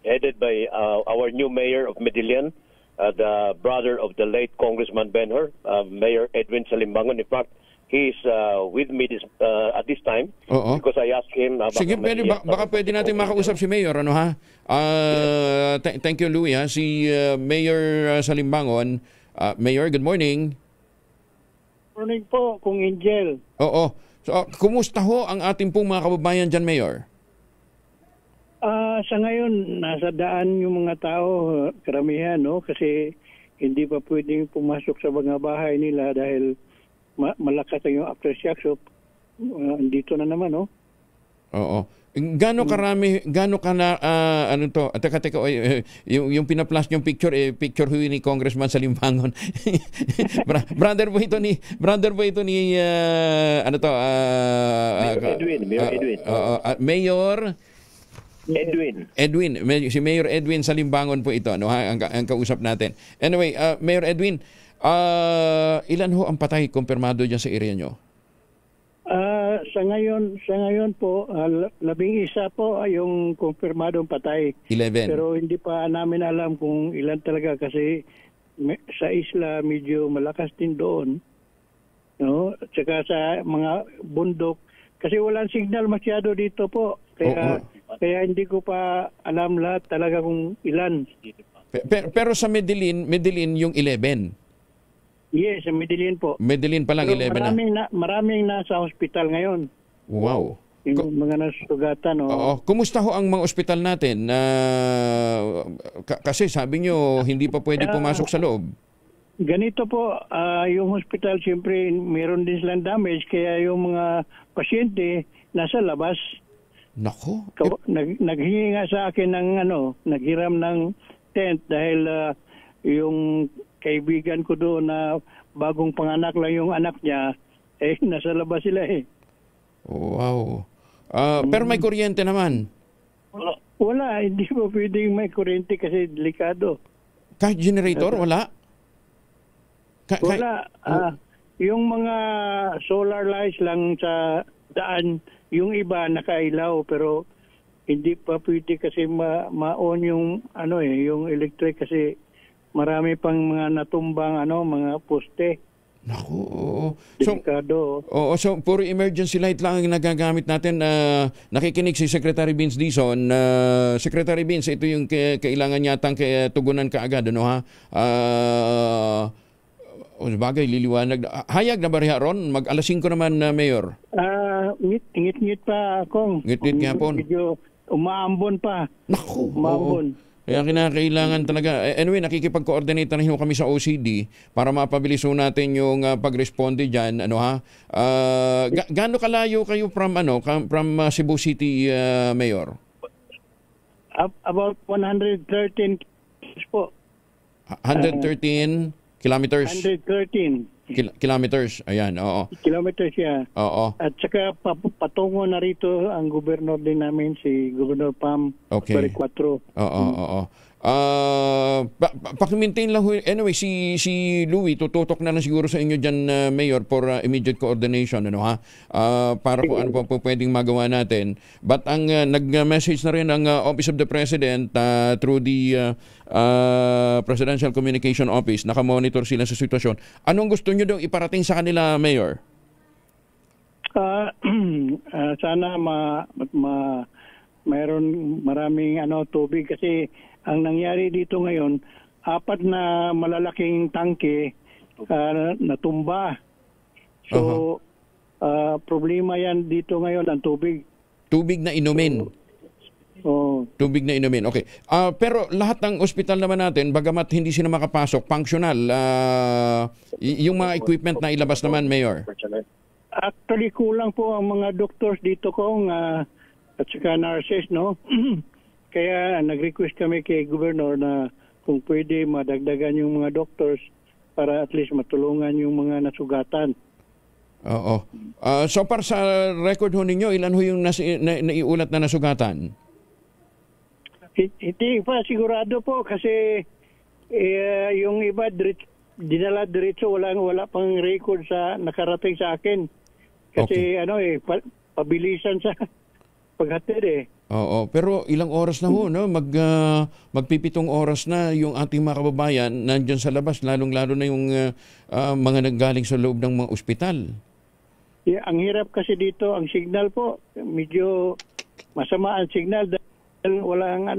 headed by our new mayor of Medellin, the brother of the late Congressman Benhur, Mayor Edwin Salimbangon. In fact, he's with me at this time because I asked him. Sige, baka pwede natin makausap si Mayor, ano ha? Thank you, Louie. Si Mayor Salimbangon. Mayor, good morning. Morning po, Kung Angel. So, kumusta ho ang ating pong mga kababayan dyan, Mayor? Sa ngayon, nasa daan yung mga tao, karamihan, no? Kasi hindi pa pwedeng pumasok sa mga bahay nila dahil malakas yung aftershock. So, dito na naman, no? Gano'n ka na, teka, yung pina-flash yung picture, picture ho ni Congressman Salimbangon. brother po ito ni, Mayor Edwin. Si Mayor Edwin Salimbangon po ito, no, ang kausap natin. Anyway, Mayor Edwin, ilan ho ang patay kumpirmado dyan sa area nyo? Sa ngayon po, 11 po yung kumpirmadong patay. 11. Pero hindi pa namin alam kung ilan talaga kasi sa isla medyo malakas din doon. No? At saka sa mga bundok, kasi walang signal masyado dito po. Kaya hindi ko pa alam lahat talaga kung ilan. Pero sa Medellin yung 11. Yes, sa Medellin po. Medellin pa lang, 11 na. Maraming nasa hospital ngayon. Wow. Yung mga nasugatan. Kumusta ho ang mga ospital natin? Kasi sabi nyo, hindi pa pwede pumasok sa loob. Ganito po, yung hospital siyempre meron din silang damage, kaya yung mga pasyente nasa labas. Nako. Naghingi nga sa akin ng naghiram ng tent dahil yung kaibigan ko doon na bagong panganak lang yung anak niya, nasa labas sila eh. Wow. Pero may kuryente naman? Wala, hindi po pwedeng may kuryente kasi delikado. Kahit generator, wala? Wala. Yung mga solar lights lang sa daan, yung iba nakailaw pero hindi pa pwede kasi ma-on yung yung electric kasi marami pang mga natumbang mga poste. Naku. Delikado. So puro emergency light lang ang nagagamit natin. Nakikinig si Secretary Vince Dizon. Secretary Vince, ito yung kailangan yatang tugunan kaagad, ano ha? Bagay, liliwanag. Hayag na ba rin ron? Mag-alas 5 naman, Mayor. Ngit-ngit pa akong. Ngit-ngit nga po. Umaambon pa. Naku. Umaambon. Kaya kinakailangan talaga. Anyway, nakikipag-coordinate na rin kami sa OCD para mapabilis natin yung pag-responde dyan. Gaano kalayo kayo from Cebu City, Mayor? About 113 kilometers po. 113 kilometers? 113. Kilometers. Ayan, oo. Kilometers siya. Oo. At saka patungo na rito ang gobernador din namin, si Gobernador Pam. Okay. 4. Oo. Pakimaintain lang. Anyway, si Louie, tututok na lang siguro sa inyo dyan, Mayor, for immediate coordination, ano ha? Para kung ano po pwedeng magawa natin. But ang nag-message na rin ang Office of the President through the Presidential Communication Office, nakamonitor sila sa sitwasyon. Anong gusto nyo daw iparating sa kanila, Mayor? Sana mayroon maraming tubig kasi ang nangyari dito ngayon, 4 na malalaking tangke natumba. So, problema yan dito ngayon, ang tubig. Tubig na inumin. Tubig na inumin. Okay. Pero lahat ng ospital naman natin, bagamat hindi sila makapasok, functional, yung mga equipment na ilabas naman, Mayor? Actually, kulang po ang mga doctors dito kong at saka nurses, no? Kaya nag-request kami kay Governor na kung pwede madagdagan yung mga doctors para at least matulungan yung mga nasugatan. Oo. So para sa record ho ninyo, ilan ho yung naiulat na nasugatan? Hindi pa sigurado po kasi yung iba dinala diretso, wala pang record sa nakarating sa akin. Kasi pabilisan sa paghatid Oo, pero ilang oras na ho, no? Magpipitong oras na yung ating mga kababayan nandiyan sa labas, lalong-lalo na yung mga nanggaling sa loob ng mga ospital. Yeah, ang hirap kasi dito, ang signal po, medyo masama ang signal dahil walang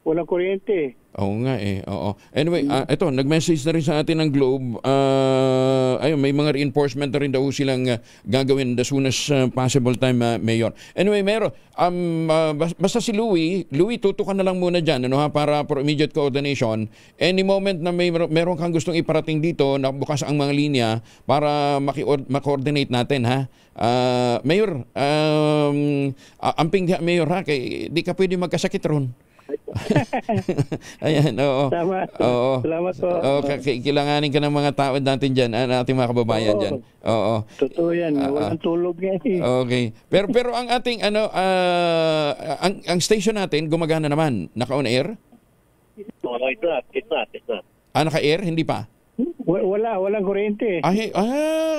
walang kuryente. Oo nga oo. Anyway, ito, nag-message na rin sa atin ng Globe. Ayun, may mga reinforcement na rin daw silang gagawin as soon as possible time, Mayor. Anyway, Mayor, basta si Louie, tutukan na lang muna dyan, para for immediate coordination. Any moment na meron kang gustong iparating dito, nabukas ang mga linya para ma-coordinate natin, ha? Mayor, amping Mayor, ha? Di ka pwede magkasakit ron. Ayan, oo. Tama. Oo. Salamat po. Kailanganin ka ng mga tao natin dyan, ating mga kababayan dyan. Oo. Totoo yan. Walang tulog yan. Okay. Pero ang ating, ang station natin, gumagana naman. Naka-on air? No, it's not. Naka-air? Hindi pa? Walang kuryente.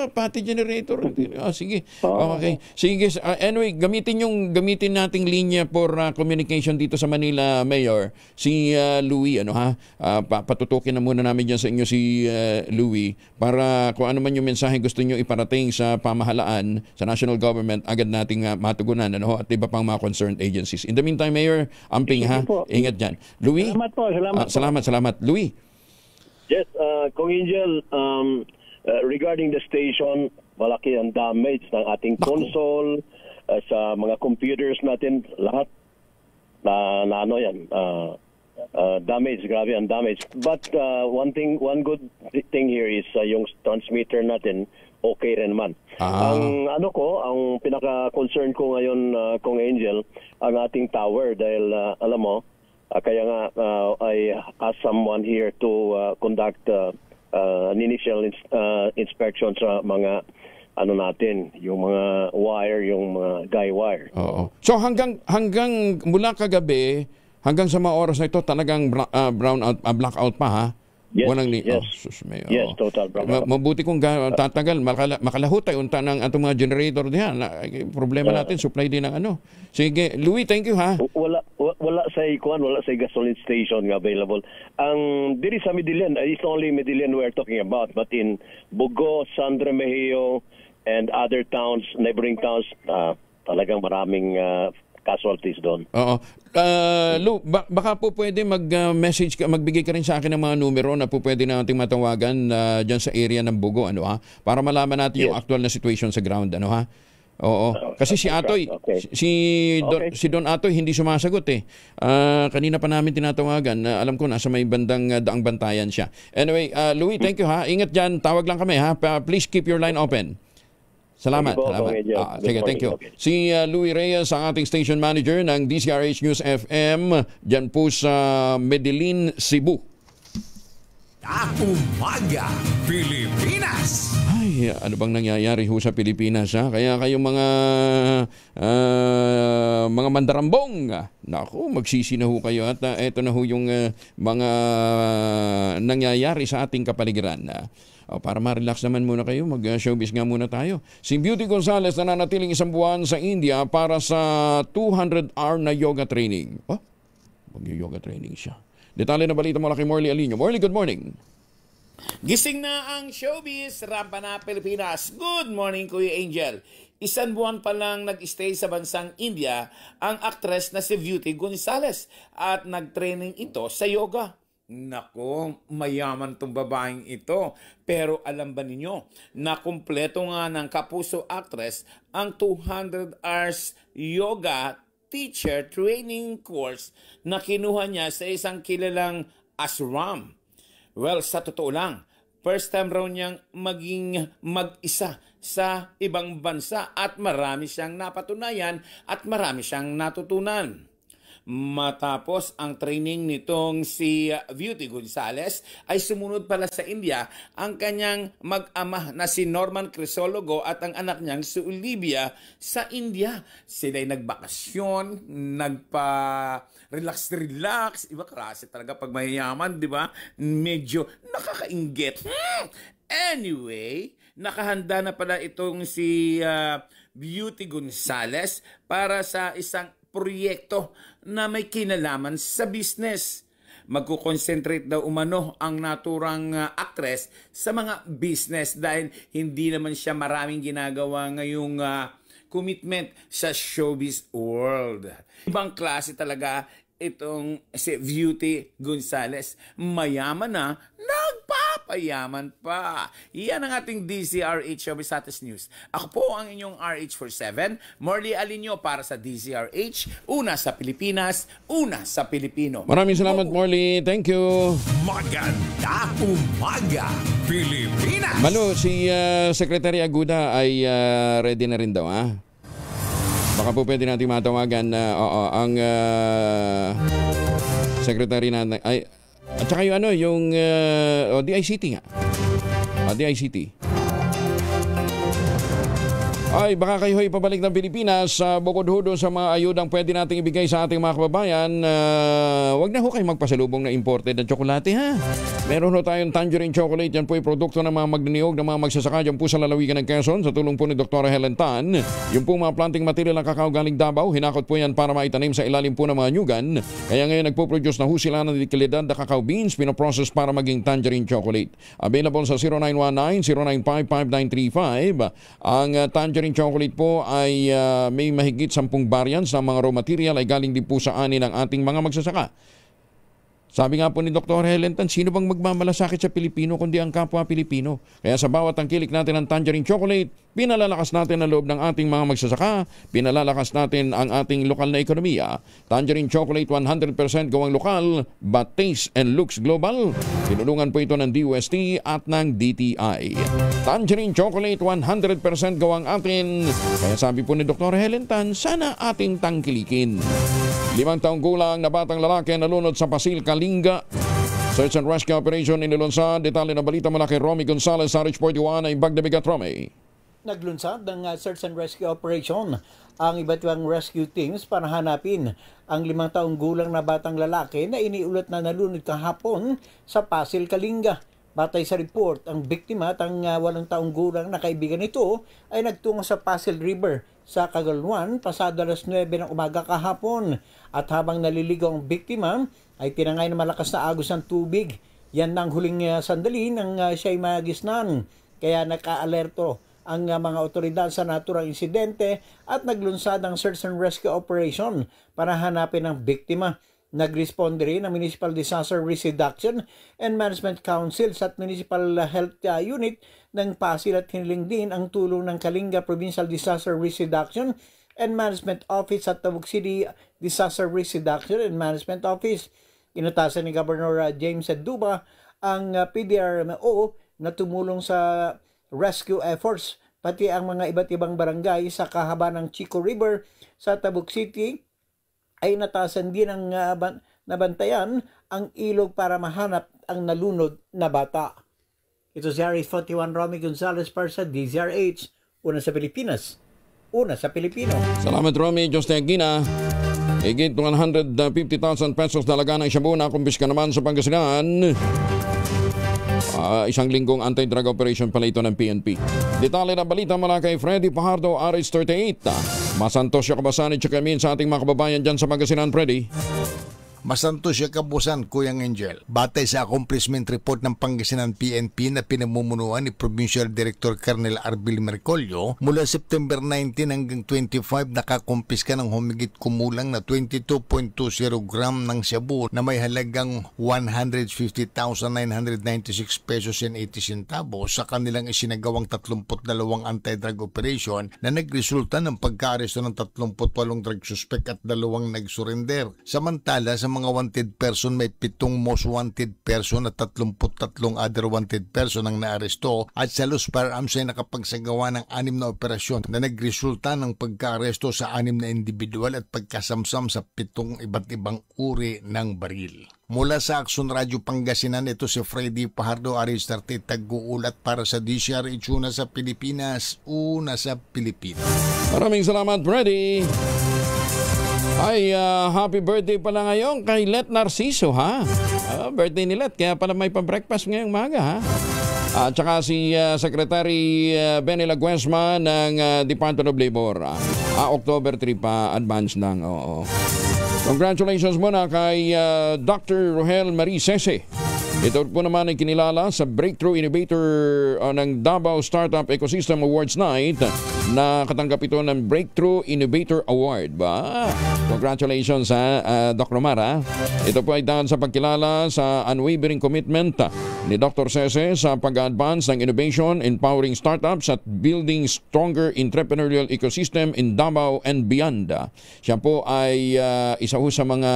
Pati generator. Sige. Okay. Sige. Anyway, gamitin nating linya for communication dito sa Manila, Mayor. Si Louie, patutukin na muna namin diyan sa inyo si Louie para kung ano man yung mensahe gusto niyo iparating sa pamahalaan, sa national government, agad nating matugunan, at iba pang mga concerned agencies. In the meantime, Mayor, amping ingat diyan. Louie. Salamat. Louie. Yes, Kong Angel, regarding the station, malaki ang damage ng ating console, sa mga computers natin, lahat damage, grabe ang damage. But one good thing here is yung transmitter natin, okay rin naman. Ang pinaka-concern ko ngayon, Kong Angel, ang ating tower dahil alam mo, kaya nga I asked someone here to conduct an initial inspection sa mga natin, yung mga wire, yung mga guy wire. Oo. So hanggang mula kagabi hanggang sa mga oras na ito talagang blackout pa, ha? Yes, yes, total blackout. Mabuti kung tatagal, makalahutay unta ng atong mga generator diyan. Problema natin, supply din ng Sige, Louie, thank you, ha? Wala sa gasoline station nga available. Ang diri sa Medellin, it's only Medellin we're talking about, but in Bugo, San Remigio, and other towns, neighboring towns, talagang maraming casualties doon. Oo. Lou, baka po pwede mag-message magbigay ka rin sa akin ng mga numero na po pwede nating matawagan dyan sa area ng Bugo, para malaman natin yung actual na situation sa ground, ha? Oo. Kasi si Atoy, si Don Atoy hindi sumasagot kanina pa namin tinatawagan. Alam ko nasa may bandang daang bantayan siya. Anyway, Louie, thank you, ha. Ingat dyan, tawag lang kami, ha. Please keep your line open. Salamat. Sige, thank you. Si Louie Reyes, ang ating station manager ng DZRH News FM, dyan po sa Medellin, Cebu. Umaga, Pilipinas. Ay, ano bang nangyayari ho sa Pilipinas, ha? Kaya kayong mga mandarambong, naku, magsisi na ho kayo at eto na ho yung mga nangyayari sa ating kapaligiran. Para ma-relax naman muna kayo, mag-showbiz nga muna tayo. Si Beauty Gonzales na nanatiling 1 buwan sa India para sa 200-hour na yoga training. Mag-yoga training siya. Detalye na balita mula kay Morley Alinio. Morley, good morning. Gising na ang showbiz, rampa na Pilipinas. Good morning, Kuya Angel. 1 buwan pa lang nag-stay sa bansang India ang aktres na si Beauty Gonzales at nag-training ito sa yoga. Nako, mayaman tong babaeng ito. Pero alam ba ninyo na kumpleto nga ng kapuso actress ang 200 hours yoga teacher training course na kinuha niya sa isang kilalang ashram. Well, sa totoo lang, first time raw niyang maging mag-isa sa ibang bansa at marami siyang napatunayan at marami siyang natutunan. Matapos ang training nitong si Beauty Gonzales ay sumunod pala sa India ang kanyang mag-ama na si Norman Crisologo at ang anak niyang si Olivia sa India. Sila'y nagbakasyon, nagpa-relax. Iba klase talaga pag mayayaman, di ba? Medyo nakakainggit. Anyway, nakahanda na pala itong si Beauty Gonzales para sa isang proyekto na may kinalaman sa business. Magkukonsentrate daw umano ang naturang actress sa mga business dahil hindi naman siya maraming ginagawa ngayong commitment sa showbiz world. Ibang klase talaga itong si Beauty Gonzales. Mayaman na, nagpapayaman pa. Yan ang ating DZRH Showbiz Status News. Ako po ang inyong RH47, Morley Alinio para sa DZRH. Una sa Pilipinas, una sa Pilipino. Maraming salamat, Morley. Thank you. Maganda umaga, Pilipinas. Malo, si Secretary Aguda ay ready na rin daw, ha? Baka po pwede natin matawagan ang secretary na ay at saka yung yung DICT nga. DICT. Ay, baka kayo ay pabalik ng Pilipinas bukod ho doon sa mga ayudang pwede nating ibigay sa ating mga kababayan. Wag na ho kayo magpasalubong na imported na tsokolate, ha? Meron ho tayong tangerine chocolate. Yan po ay produkto ng mga magniniyog ng mga magsasaka dyan po sa lalawigan ng Quezon sa tulong po ni Dr. Helen Tan. Yung po mga planting material ng kakao galing Davao, hinakot po yan para maitanim sa ilalim po ng mga nyugan. Kaya ngayon nagpo-produce na ho sila ng kalidad na kakao beans, pinoprocess para maging tangerine chocolate. Available sa 0919-095-5935. Ang tangerine chocolate po ay may mahigit 10 variants ng mga raw material ay galing din po sa ani ng ating mga magsasaka. Sabi nga po ni Dr. Helen Tan, sino bang magmamalasakit sa Pilipino kundi ang kapwa Pilipino? Kaya sa bawat tangkilik natin ng tangerine chocolate, pinalalakas natin ang loob ng ating mga magsasaka, pinalalakas natin ang ating lokal na ekonomiya. Tangerine chocolate 100% gawang lokal, but taste and looks global. Tinulungan po ito ng DOST at ng DTI. Tangerine chocolate 100% gawang atin. Kaya sabi po ni Dr. Helen Tan, sana ating tangkilikin. 5 taong gulang na batang lalaki nalunod sa Pasil, Kalinga. Search and rescue operation inilunsad. Detalye na balita mula kay Romy Gonzales sa RH41 ay Bagdabigat, Romy. Naglunsad ng search and rescue operation ang iba't ibang rescue teams para hanapin ang 5 taong gulang na batang lalaki na iniulat na nalunod kahapon sa Pasil, Kalinga. Batay sa report, ang biktima at ang 8 taong gulang na kaibigan nito ay nagtungo sa Pasil River sa Cagalwan pasado alas 9 ng umaga kahapon. At habang naliligaw ang biktima ay tinangay na malakas na agos ng tubig. Yan ang huling sandali nang siya'y magisnan. Kaya naka-alerto ang mga otoridad sa naturang insidente at naglunsad ang search and rescue operation para hanapin ang biktima. Nag-responde rin ang Municipal Disaster Risk Reduction and Management Council at Municipal Health Unit ng Pasil at hiniling din ang tulong ng Kalinga Provincial Disaster Risk Reduction and Management Office at Tawag City Disaster Risk Reduction and Management Office. Inutasan ni Governor James Duba ang PDRMO na tumulong sa rescue efforts pati ang mga iba't ibang barangay sa kahaba ng Chico River sa Tabuk City ay natasan din ang na bantayan ang ilog para mahanap ang nalunod na bata. Ito si RA41 Romy Gonzalez para sa DZRH, una sa Pilipinas, una sa Pilipino. Salamat Romy, Diyos na Gina. Higit 150,000 pesos dalaga ng shabu na kumpiska naman sa Pangasinan. Isang linggong anti-drug operation pala ito ng PNP. Detalye na balita mula kay Freddy Pajardo, RH38. Masantos siya kabasan at tsakamin sa ating mga kababayan dyan sa Pangasinan, Freddy. Masanto siya kabusan, Kuyang Angel. Batay sa accomplishment report ng Pangasinan PNP na pinamumunuan ni Provincial Director Colonel Arbil Mercolio, mula September 19 hanggang 25 nakakumpiska ng humigit kumulang na 22.20 gram ng shabu na may halagang 150,996 pesos and 80 centavos sa kanilang isinagawang 32 anti-drug operation na nagresulta ng pagka-aresto ng 38 drug suspect at 2 nag-surrender. Samantala, sa mga wanted person, may 7 most wanted person at 33 other wanted person ang naaresto, at sa Los Firearms ay nakapagsagawa ng 6 na operasyon na nagresulta ng pagka-aresto sa 6 na individual at pagkasamsam sa 7 iba't ibang uri ng baril. Mula sa Action Radio Pangasinan, ito si Freddy Pajardo, RH38, tag-uulat para sa DZRH, una sa Pilipinas, una sa Pilipinas. Maraming salamat, Freddy. Ay, happy birthday pala ngayon kay Let Narciso, ha? Birthday ni Let, kaya pala may pa-breakfast ngayong maga, ha? At saka si Secretary Benny Laguesma ng Department of Labor. October 3 pa, advance lang, oo. Congratulations muna kay Dr. Rohel Marie Sese. Ito po naman ay kinilala sa Breakthrough Innovator ng Davao Startup Ecosystem Awards Night na katanggap ito ng Breakthrough Innovator Award. Congratulations sa Dr. Mara. Ito po ay dahil sa pagkilala sa unwavering commitment ni Dr. Sese sa pag-advance ng innovation, empowering startups at building stronger entrepreneurial ecosystem in Davao and beyond. Siya po ay isa ho sa mga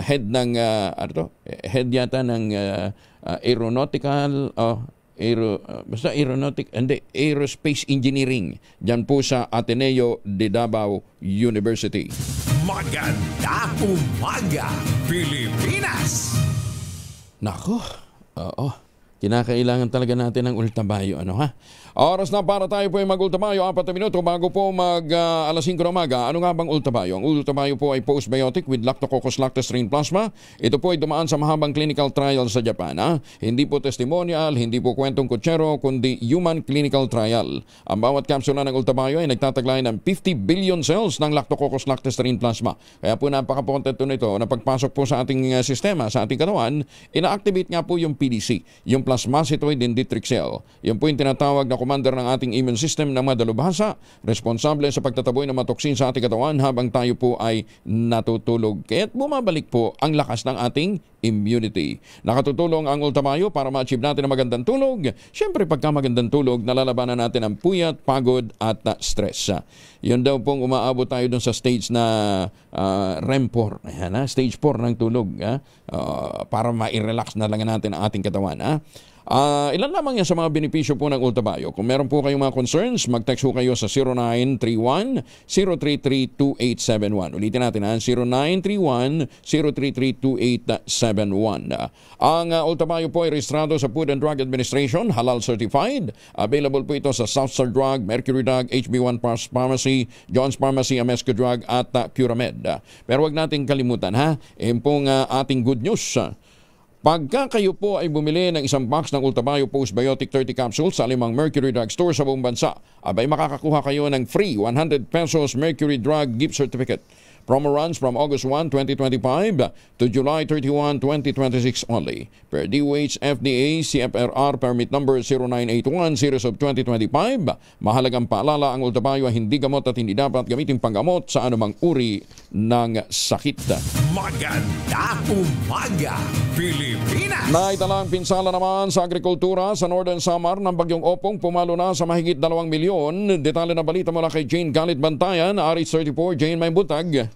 head ng head yata ng aeronautical aerospace engineering diyan po sa Ateneo de Davao University. Maganda umaga, Pilipinas! Nako, oo. Kinakailangan talaga natin ng ultabayo, ano ha? Oras na para tayo po ay mag-ultabayo, 4 na minuto bago po alas 5 ng umaga. Ano nga bang ultabayo? Ang ultabayo po ay postbiotic with Lactococcus lactis strain plasma. Ito po ay dumaan sa mahabang clinical trial sa Japan. Ha? Hindi po testimonial, hindi po kwentong kutsero, kundi human clinical trial. Ang bawat kapsula ng ultabayo ay nagtataglay ng 50 billion cells ng Lactococcus lactis strain plasma. Kaya po napaka-potent nito na pagpasok po sa ating sistema, sa ating katawan, ina-activate nga po yung PDC, yung plasmacytoid dendritic cell. Yan po yung tinatawag na commander ng ating immune system na madalubhasa, responsable sa pagtataboy ng mga toksin sa ating katawan habang tayo po ay natutulog. Kaya't bumabalik po ang lakas ng ating immunity. Nakatutulong ang ultamayo para ma-achieve natin ang magandang tulog. Siyempre, pagka magandang tulog, nalalabanan natin ang puyat, pagod at stress. Yun daw pong umaabot tayo dun sa stage na REM 4. Ayan, stage 4 ng tulog. Para ma-relax na lang natin ang ating katawan. Ilan lamang yan sa mga benepisyo po ng Ultabayo. Kung meron po kayong mga concerns, mag-text po kayo sa 0931-033-2871. Ulitin natin, 0931-033-2871. Ang Ultabayo po ay rehistrado sa Food and Drug Administration, halal certified. Available po ito sa Southstar Drug, Mercury Drug, HB1 Pharmacy, John's Pharmacy, Amesco Drug at Curamed. Pero wag natin kalimutan, Yan pong ating good news. Pagka kayo po ay bumili ng isang box ng Ultabayo Postbiotic 30 capsules sa 5 Mercury Drug Store sa buong bansa, abay makakakuha kayo ng free 100 pesos Mercury Drug gift certificate. Promo runs from August 1, 2025 to July 31, 2026 only. Per DOH FDA CFRR permit number 0981-0/2025, mahalagang paalala, ang Ultabayo ay hindi gamot at hindi dapat gamitin panggamot sa anumang uri ng sakit. Maganda umaga, Pilipinas! Naitalang pinsala naman sa agrikultura sa Northern Samar ng Bagyong Opong, pumalo na sa mahigit 2 milyon. Detalye na balita mula kay Jane Galit Bantayan, RH34, Jane Maybutag.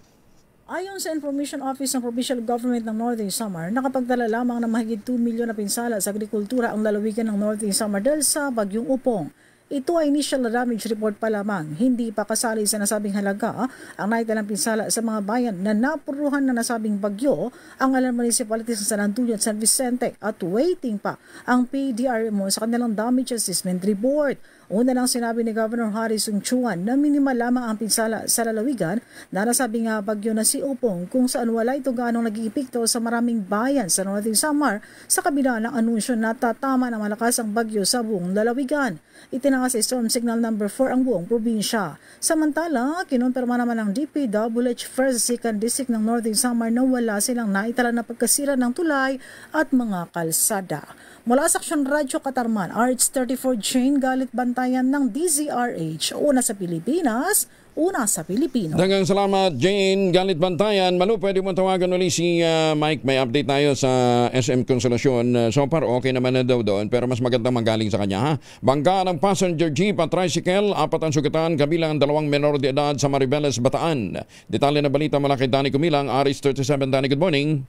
Ayon sa Information Office ng Provincial Government ng Northern Samar, nakapagdala lamang ng mahigit 2 milyon na pinsala sa agrikultura ang lalawigan ng Northern Samar dahil sa Bagyong Upong. Ito ay initial damage report pa lamang. Hindi pa kasali sa nasabing halaga ang naitalang pinsala sa mga bayan na napuruhan na nasabing bagyo ang Alan Municipalities ng San Antonio at San Vicente at waiting pa ang PDRMO sa kanilang damage assessment report. Una lang sinabi ni Governor Harrison Chuan na minimal lamang ang pinsala sa lalawigan na nasabing bagyo na si Opong kung saan wala ito ganong nag-iipikto sa maraming bayan sa Northern Samar sa kabila ng anunsyo na tatama ng malakas ang bagyo sa buong lalawigan. Itinaas sa Storm Signal number 4 ang buong probinsya. Samantala, kinumpirma naman ng DPWH 1st Second District ng Northern Samar na wala silang naitala na pagkasira ng tulay at mga kalsada. Mula sa Aksyon Radyo Katarman, RH34 Jane Galit Bantayan ng DZRH. Una sa Pilipinas, una sa Pilipino. Dagang salamat, Jane Galit Bantayan. Malu, pwede mo tawagan ulit si Mike. May update tayo sa SM Consolacion. So far, okay naman na daw doon, pero mas magandang manggaling sa kanya. Ha? Bangga ng passenger jeep at tricycle, 4 ang sugatan, kabilang 2 menor de edad sa Maribeles, Bataan. Detalye na balita mula kay Danny Kumilang, RH37. Danny, good morning.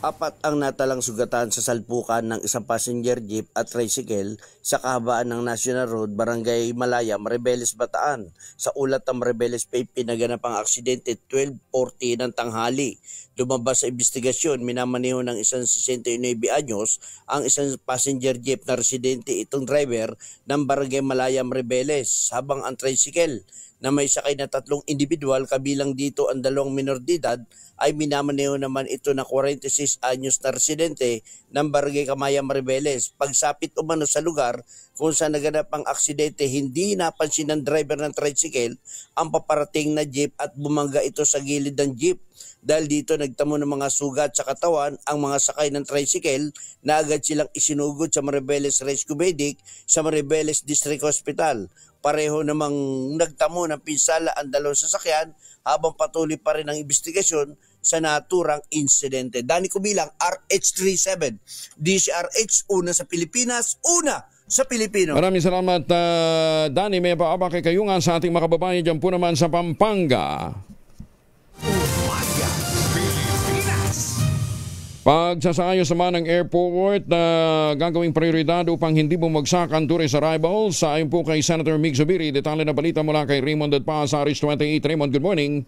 4 ang natalang sugatan sa salpukan ng isang passenger jeep at tricycle sa kahabaan ng National Road, Barangay Malaya, Maribeles, Bataan. Sa ulat ng Maribeles Pay, pinaganap ang aksidente 12:40 ng tanghali. Lumabas sa investigasyon, minamaneho ng isang 69 anyos ang isang passenger jeep na residente itong driver ng Barangay Malaya, Maribeles, habang ang tricycle na may sakay na 3 individual, kabilang dito ang 2 minor de edad, ay minamaneho naman ito na 46 anyos na residente ng Barangay Kamaya, Maribeles. Pagsapit umano sa lugar kung saan naganap ang aksidente, hindi napansin ng driver ng tricycle ang paparating na jeep at bumangga ito sa gilid ng jeep. Dahil dito nagtamo ng mga sugat sa katawan ang mga sakay ng tricycle na agad silang isinugod sa Maribeles Rescue Medic sa Maribeles District Hospital. Pareho namang nagtamo ng pinsala ang 2 sasakyan habang patuloy pa rin ang investigasyon sa naturang insidente. Danny Kubilang, RH37, DCRH, una sa Pilipinas, una sa Pilipino. Maraming salamat, Danny. May paaba kay kayungan sa ating mga kababayan dyan po naman sa Pampanga. Pagsasayos naman ng airport na gagawing prioridad upang hindi bumagsak ang tourist arrivals. Ayon po kay Senator Mig Zubiri, detalye na balita mula kay Raymond Dadpa sa RH28. Raymond, good morning.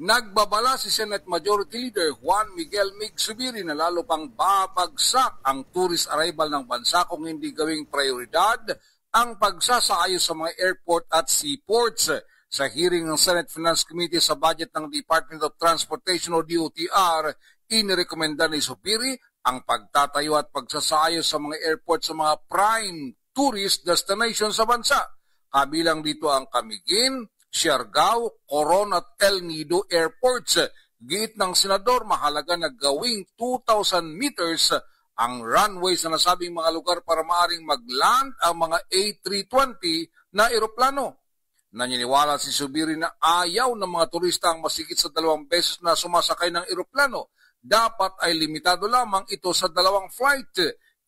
Nagbabala si Senate Majority Leader Juan Miguel Mig Zubiri na lalo pang babagsak ang tourist arrival ng bansa kung hindi gawing prioridad ang pagsasayos sa mga airport at seaports. Sa hearing ng Senate Finance Committee sa budget ng Department of Transportation o DOTR, inirekomenda ni Zubiri ang pagtatayo at pagsasayos sa mga airport sa mga prime tourist destination sa bansa. Kabilang dito ang Camiguin, Siargao, Coron at El Nido airports. Giit ng senador, mahalaga na gawing 2,000 meters ang runways na nasabing mga lugar para maaring mag-land ang mga A320 na eroplano. Naniniwala si Zubiri na ayaw ng mga turista ang masigit sa 2 beses na sumasakay ng eroplano. Dapat ay limitado lamang ito sa 2 flight.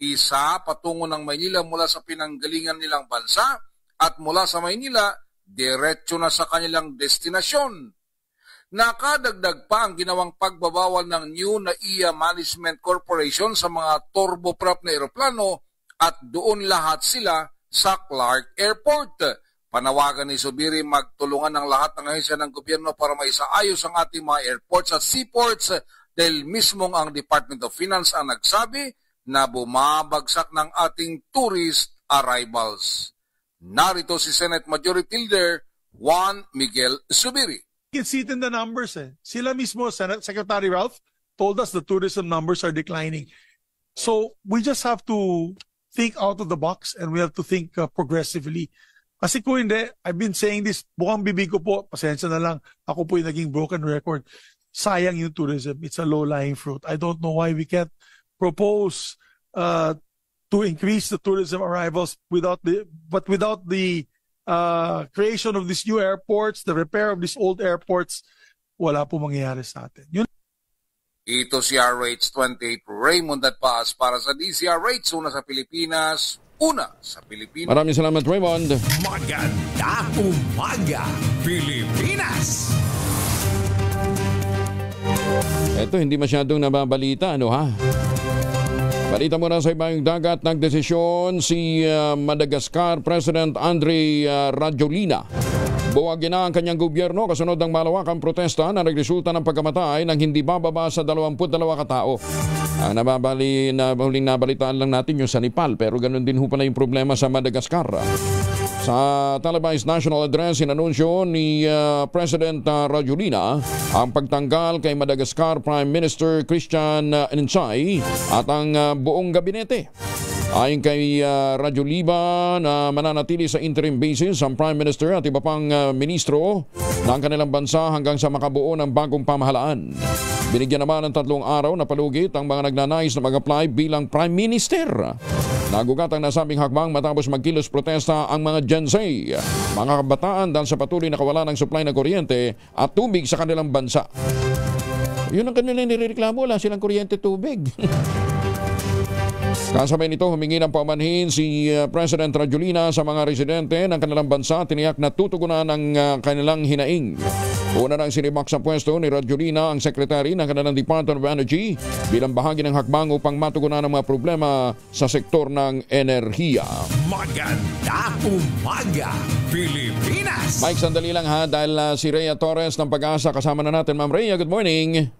Isa patungo ng Maynila mula sa pinanggalingan nilang bansa at mula sa Maynila, diretso na sa kanilang destinasyon. Nakadagdag pa ang ginawang pagbabawal ng new NAIA Management Corporation sa mga turboprop na eroplano at doon lahat sila sa Clark Airport. Panawagan ni Zubiri magtulungan ng lahat ng ahensya ng gobyerno para maisaayos ang ating mga airports at seaports dahil mismong ang Department of Finance ang nagsabi na bumabagsak ng ating tourist arrivals. Narito si Senate Majority Leader Juan Miguel Zubiri. You can see it in the numbers. Sila mismo, Senate Secretary Ralph, told us the tourism numbers are declining. So we just have to think out of the box and we have to think progressively. Kasi kung hindi, I've been saying this, bukang bibig ko po, pasensya na lang, ako po yung naging broken record. Sayang yung tourism. It's a low-lying fruit. I don't know why we can't propose to increase the tourism arrivals without the creation of these new airports, the repair of these old airports. Wala po mangyayari sa atin. Yun. Ito si RH28 Raymond Dadpas para sa DZRH, una sa Pilipinas, una sa Pilipinas. Maraming salamat, Raymond. Maganda umaga, Pilipinas! Ito, hindi masyadong nababalita, ano ha? Balita muna sa ibang dagat, nagdesisyon si Madagascar President Andry Rajoelina. Buwagin na ang kanyang gobyerno kasunod ng malawakang protesta na nagresulta ng pagkamatay ng hindi bababa sa 22 katao. Ang huling nabalitaan lang natin yung sa Nepal, pero ganun din ho pala yung problema sa Madagascar. Sa televised national address, inanunsyo ni President Rajoelina ang pagtanggal kay Madagascar Prime Minister Christian Ncay at ang buong gabinete. Ayon kay Rajoelina na mananatili sa interim basis ang Prime Minister at iba pang ministro ng kanilang bansa hanggang sa makabuo ng bagong pamahalaan. Binigyan naman ng 3 araw na palugit ang mga nagnanais na mag-apply bilang Prime Minister. Nagugat ang nasabing hakbang matapos magkilos protesta ang mga Gen Z, mga kabataan dahil sa patuloy na kawalan ng supply ng kuryente at tubig sa kanilang bansa. Yun ang kanilang nireklamo, wala silang kuryente, tubig. Kasabay nito, humingi ng paumanhin si President Rajoelina sa mga residente ng kanilang bansa, tiniyak na tutugunan ang kanilang hinaing. Una nang sinibak sa pwesto ni Rajoelina ang sekretary ng kanilang Department of Energy bilang bahagi ng hakbang upang matugunan ang mga problema sa sektor ng enerhiya. Maganda umaga, Pilipinas! Mike, sandali lang ha, dahil si Rhea Torres ng Pag-asa kasama na natin. Ma'am Rhea, good morning.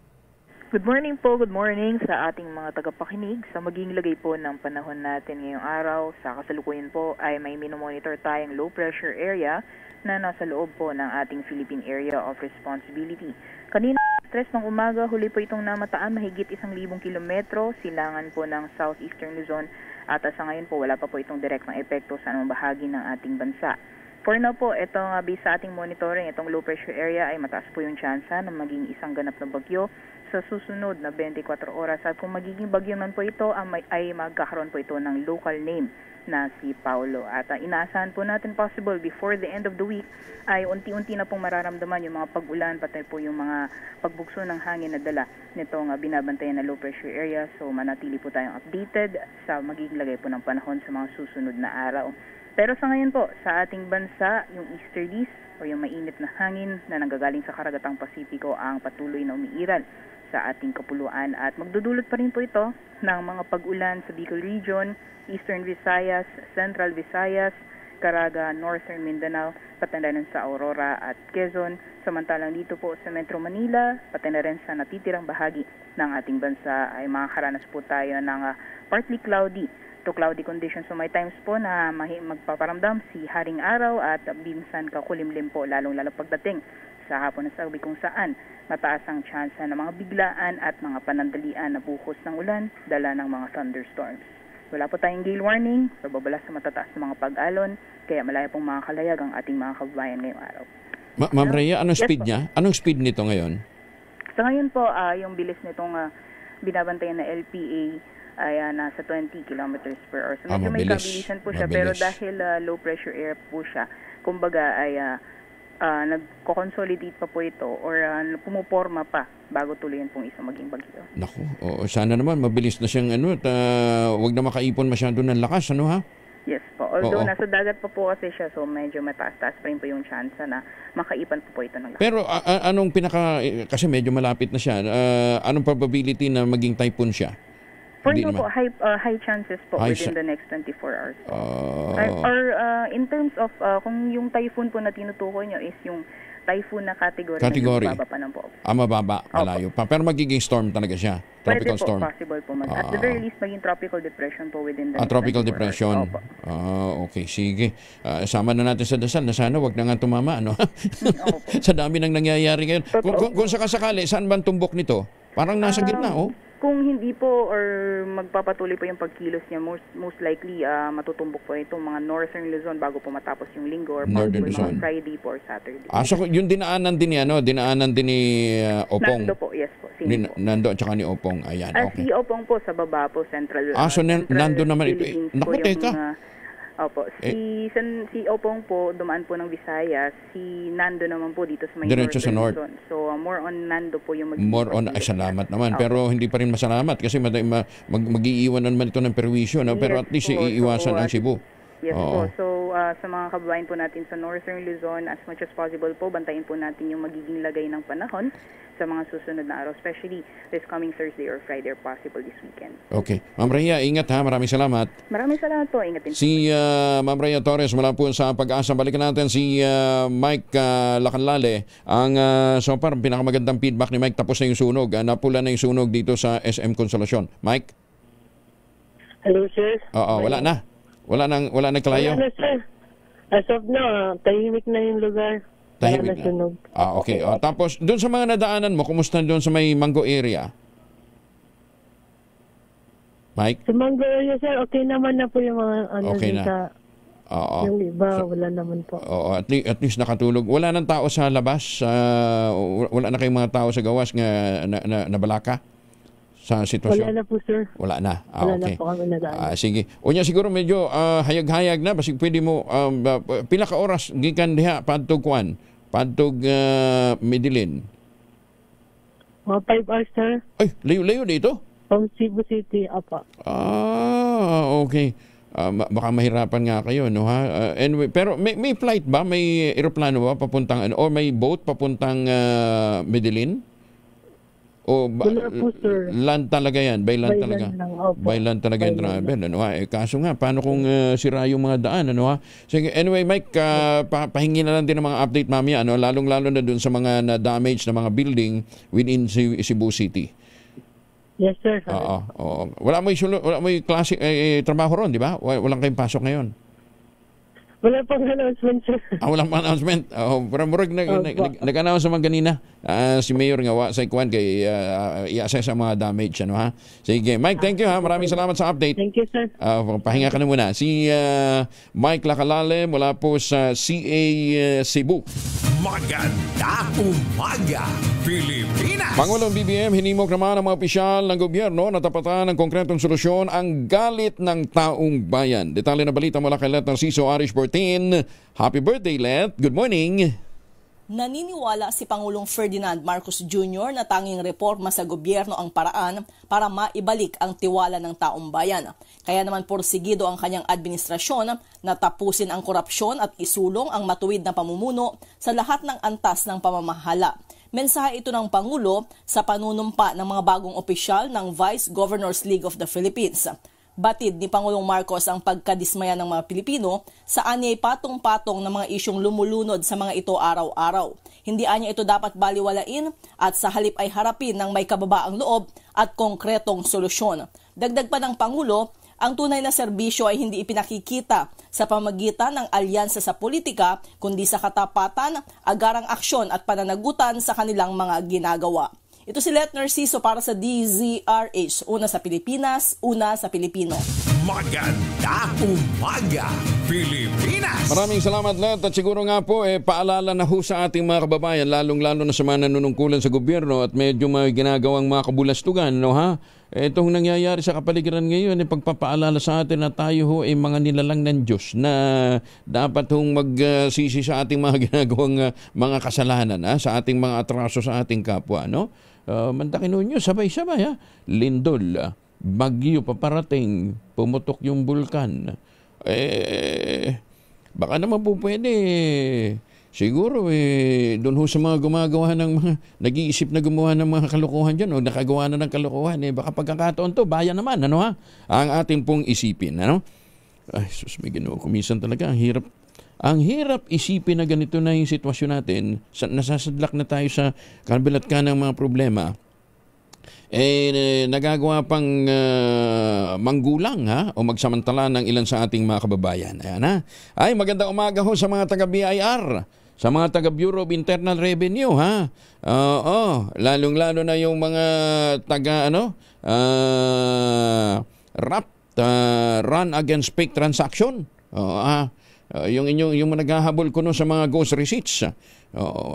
Good morning po, good morning sa ating mga tagapakinig. Sa maging lagay po ng panahon natin ngayong araw, sa kasalukuyan po ay may minomonitor tayong low pressure area na nasa loob po ng ating Philippine Area of Responsibility. Kanina, stress ng umaga, huli po itong namataan mahigit 1,000 kilometro, silangan po ng southeastern Luzon at sa ngayon po wala pa po itong direktang epekto sa anong bahagi ng ating bansa. For now po, itong based sa ating monitoring, itong low pressure area ay mataas po yung tsansa na maging isang ganap na bagyo sa susunod na 24 oras. At kung magiging bagyo man po ito, ay magkakaroon po ito ng local name na si Paulo. At inaasahan po natin possible before the end of the week ay unti-unti na pong mararamdaman yung mga pag-ulan, pati po yung mga pagbugso ng hangin na dala nitong binabantayan na low pressure area. So manatili po tayong updated sa magiging lagay po ng panahon sa mga susunod na araw. Pero sa ngayon po, sa ating bansa, yung easterlies o yung mainit na hangin na nanggagaling sa karagatang Pasipiko ang patuloy na umiiral sa ating kapuluan at magdudulot pa rin po ito ng mga pag-ulan sa Bicol Region, Eastern Visayas, Central Visayas, Caraga, Northern Mindanao, pati na rin sa Aurora at Quezon. Samantalang dito po sa Metro Manila, pati na rin sa natitirang bahagi ng ating bansa ay makakaranas po tayo ng partly cloudy to cloudy conditions. So may times po na magpaparamdam si Haring Araw at minsan kakulimlim po, lalong-lalo pagdating sa hapon na sabi kung saan mataas ang tsansa ng mga biglaan at mga panandalian na buhos ng ulan, dala ng mga thunderstorms. Wala po tayong gale warning, babala sa matataas na mga pag-alon, kaya malaya pong mga kalayag ang ating mga kababayan ngayong araw. Ma'am Rhea, anong speed niya? Anong speed nito ngayon? Sa ngayon po, yung bilis nitong binabantayan na LPA ay nasa 20 kilometers per hour. So medyo may kabilisan po siya, pero dahil low pressure air po siya, kumbaga ay nagko-consolidate pa po ito or pumuporma pa bago tuluyan pong isang maging bagyo. Naku, sana naman mabilis na siyang wag na makaipon masyado ng lakas, ha? Yes po. Although nasa dagat pa po kasi siya, so medyo mataas-taas pa rin po yung chance na makaipan po ito ng lakas. Pero anong kasi medyo malapit na siya, anong probability na maging typhoon siya? For now po, high chances po within the next 24 hours po. Or in terms of, kung yung typhoon po na tinutukoy nyo is yung typhoon na category. Mababa pa ng po. Mababa, malayo pa. Pero magiging storm talaga siya. Tropical storm. Possible po. At the very least, maging tropical depression po within the next tropical 24 depression. Hours. Okay, sige. Sama na natin sa dasal na sana wag na nga tumama, ano? Sa dami nang nangyayari ngayon. Kung sakasakali, saan ba ang tumbok nito? Parang nasa gitna, Kung hindi po or magpapatuloy po yung pagkilos niya, most likely matutumbok po itong mga Northern Luzon bago po matapos yung linggo or possible Friday po or Saturday. So yung dinaanan din ni Opong. Nando po, yes po. Nando at saka ni Opong. Ayan, okay. Si Opong po sa baba po, Central. So Nando naman. Naku, teka. Opo. Si Opong po, dumaan po ng Visayas. Si Nando naman po dito sa may diretso sa North. So, more on Nando po yung magiging. More on, salamat naman. Pero hindi pa rin masalamat kasi mag-iiwan naman ito ng perwisyo. No? Pero at least iiwasan ang Cebu. Yes po. So, sa mga kababayan po natin sa Northern Luzon, as much as possible po, bantayin po natin yung magiging lagay ng panahon. sa mga susunod na araw, especially this coming Thursday or Friday or possible this weekend. Okay. Ma'am Rhea, ingat ha. Maraming salamat. Maraming salamat po. Ingat din. Si Ma'am Rhea Torres mula po sa Pag-asa. Balikan natin si Mike Lacanlale. Ang so far, pinakamagandang feedback ni Mike, tapos na yung sunog. Napula na yung sunog dito sa SM Consolacion. Mike? Hello, sir. Oo, wala na. Wala na klayo. Wala na, sir. As of now, tahimik na yung lugar. Tahimik na. Okay. Tapos, doon sa mga nadaanan mo, kumusta doon sa may Mango area? Mike? Sa Mango area, sir, okay naman na po yung mga okay na. Sa... Yung iba, wala naman po. Oo, at least nakatulog. Wala nang tao sa labas? Wala na kayong mga tao sa gawas nga nabalaka? Sa sitwasyon? Wala na po, sir. Wala na. Wala Okay. na po kami nadaan. Sige. O niya siguro medyo hayag-hayag na. Basta pwede mo, pila ka oras gikan diha, padtog kuan, padtog Medellin. Mga 5 hours, sir. Ay, layo-layo dito? From Cebu City, apa. Okay. Baka mahirapan nga kayo, no ha? Anyway, pero may flight ba? May eroplano ba papuntang, o may boat papuntang Medellin? O land talaga yan? By land talaga? By land talaga yung travel. Ano, kaso nga, paano kung sira yung mga daan? Ano, ha? Sige, anyway, Mike, pahingi na lang din ng mga update mamaya, ano, lalong-lalo na dun sa mga na-damage na mga building within Cebu City. Yes, sir. Oo. Wala mo yung klase, trabaho ron, di ba? Walang kayong pasok ngayon. Wala pang announcement, sir. Walang pang announcement. Pero murag nag-announce naman kanina. Si Mayor nga sa ikuan kay i-assess ang mga damage. Ano, ha? Sige, Mike, thank you ha. Maraming salamat sa update. Thank you, sir. Pahinga ka na muna. Si Mike Lacanlale mula po sa CA Cebu. Maganda umaga, Pilipinas! Pangulong BBM, hinimok naman ng mga opisyal ng gobyerno na tapatan ng konkretong solusyon ang galit ng taong bayan. Detalye na balita mula kay Let Narciso Arish 14. Happy birthday, Let. Good morning. Naniniwala si Pangulong Ferdinand Marcos Jr. na tanging reforma sa gobyerno ang paraan para maibalik ang tiwala ng taong bayan. Kaya naman porsigido ang kanyang administrasyon na tapusin ang korupsyon at isulong ang matuwid na pamumuno sa lahat ng antas ng pamamahala. Mensahe ito ng Pangulo sa panunumpa ng mga bagong opisyal ng Vice Governors League of the Philippines. Batid ni Pangulong Marcos ang pagkadismaya ng mga Pilipino sa anyay patong-patong ng mga isyong lumulunod sa mga ito araw-araw. Hindi anya ito dapat baliwalain at sa halip ay harapin ng may kababaang loob at konkretong solusyon. Dagdag pa ng Pangulo, ang tunay na serbisyo ay hindi ipinakikita sa pamagitan ng alyansa sa politika kundi sa katapatan, agarang aksyon at pananagutan sa kanilang mga ginagawa. Ito si Let Narciso para sa DZRH. Una sa Pilipinas, una sa Pilipino. Maganda umaga, Pilipinas! Maraming salamat, Let. At siguro nga po, paalala na ho sa ating mga kababayan, lalong-lalo na sa mga nanunungkulan sa gobyerno at medyo may ginagawang mga kabulastugan, no ha? Itong nangyayari sa kapaligiran ngayon, pagpapaalala sa atin na tayo ho ay mga nilalang ng Diyos na dapat hong magsisi sa ating mga ginagawang mga kasalanan, sa ating mga atraso sa ating kapwa, no? Mandakin nyo, sabay-sabay, ha? Lindol, bagyo paparating, pumutok yung bulkan. Baka naman po pwede, siguro doon ho sa mga gumagawa ng mga, nag-iisip na gumawa ng mga kalokohan dyan, o nakagawa na ng kalokohan, baka pagkakataon to, bayan naman, ano ha? Ang ating pong isipin, ano? Ay, sus, may Ginoo, kuminsan talaga, ang hirap isipin na ganito na yung sitwasyon natin, nasasadlak na tayo sa kabilat ka ng mga problema, nagagawa pang manggulang o magsamantala ng ilan sa ating mga kababayan. Ayan, ha? Ay, magandang umaga ho sa mga taga-BIR, sa mga taga-Bureau of Internal Revenue, ha? Lalong-lalo na yung mga RAP, Run Against Fake Transaction. Yung naghahabol ko sa mga ghost receipts.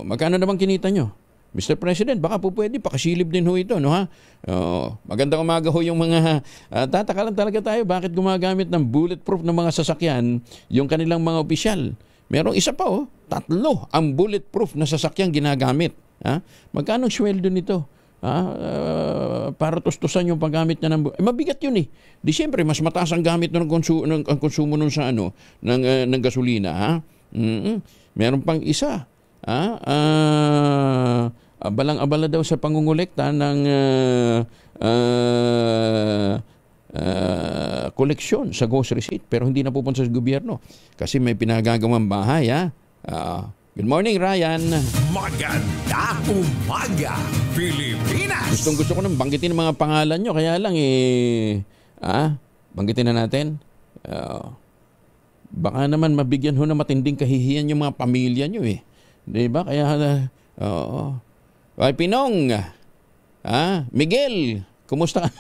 Magkano naman kinita nyo? Mr. President, baka po pwede, pakasilip din ho ito, no ha? Magandang umaga ho yung mga, tataka lang talaga tayo, bakit gumagamit ng bulletproof ng mga sasakyan yung kanilang mga opisyal? Merong isa pa, 3 ang bulletproof na sasakyan ginagamit. Magkano sweldo nito? Para tustusan yung paggamit niya ng mabigat yun Di siyempre, mas mataas ang gamit ng konsumo nun sa ng gasolina, Meron pang isa, abalang-abala daw sa pangungulekta ng koleksyon sa ghost receipt pero hindi na pupunta sa gobyerno kasi may pinagagawang bahay. Good morning, Ryan. Maganda umaga, Pilipinas. Gusto ko nang banggitin ang mga pangalan nyo kaya lang banggitin na natin. Baka naman mabigyan ho na matinding kahihiyan yung mga pamilya nyo eh. Diba? Kaya Ay, Pinong. Miguel, kumusta ka?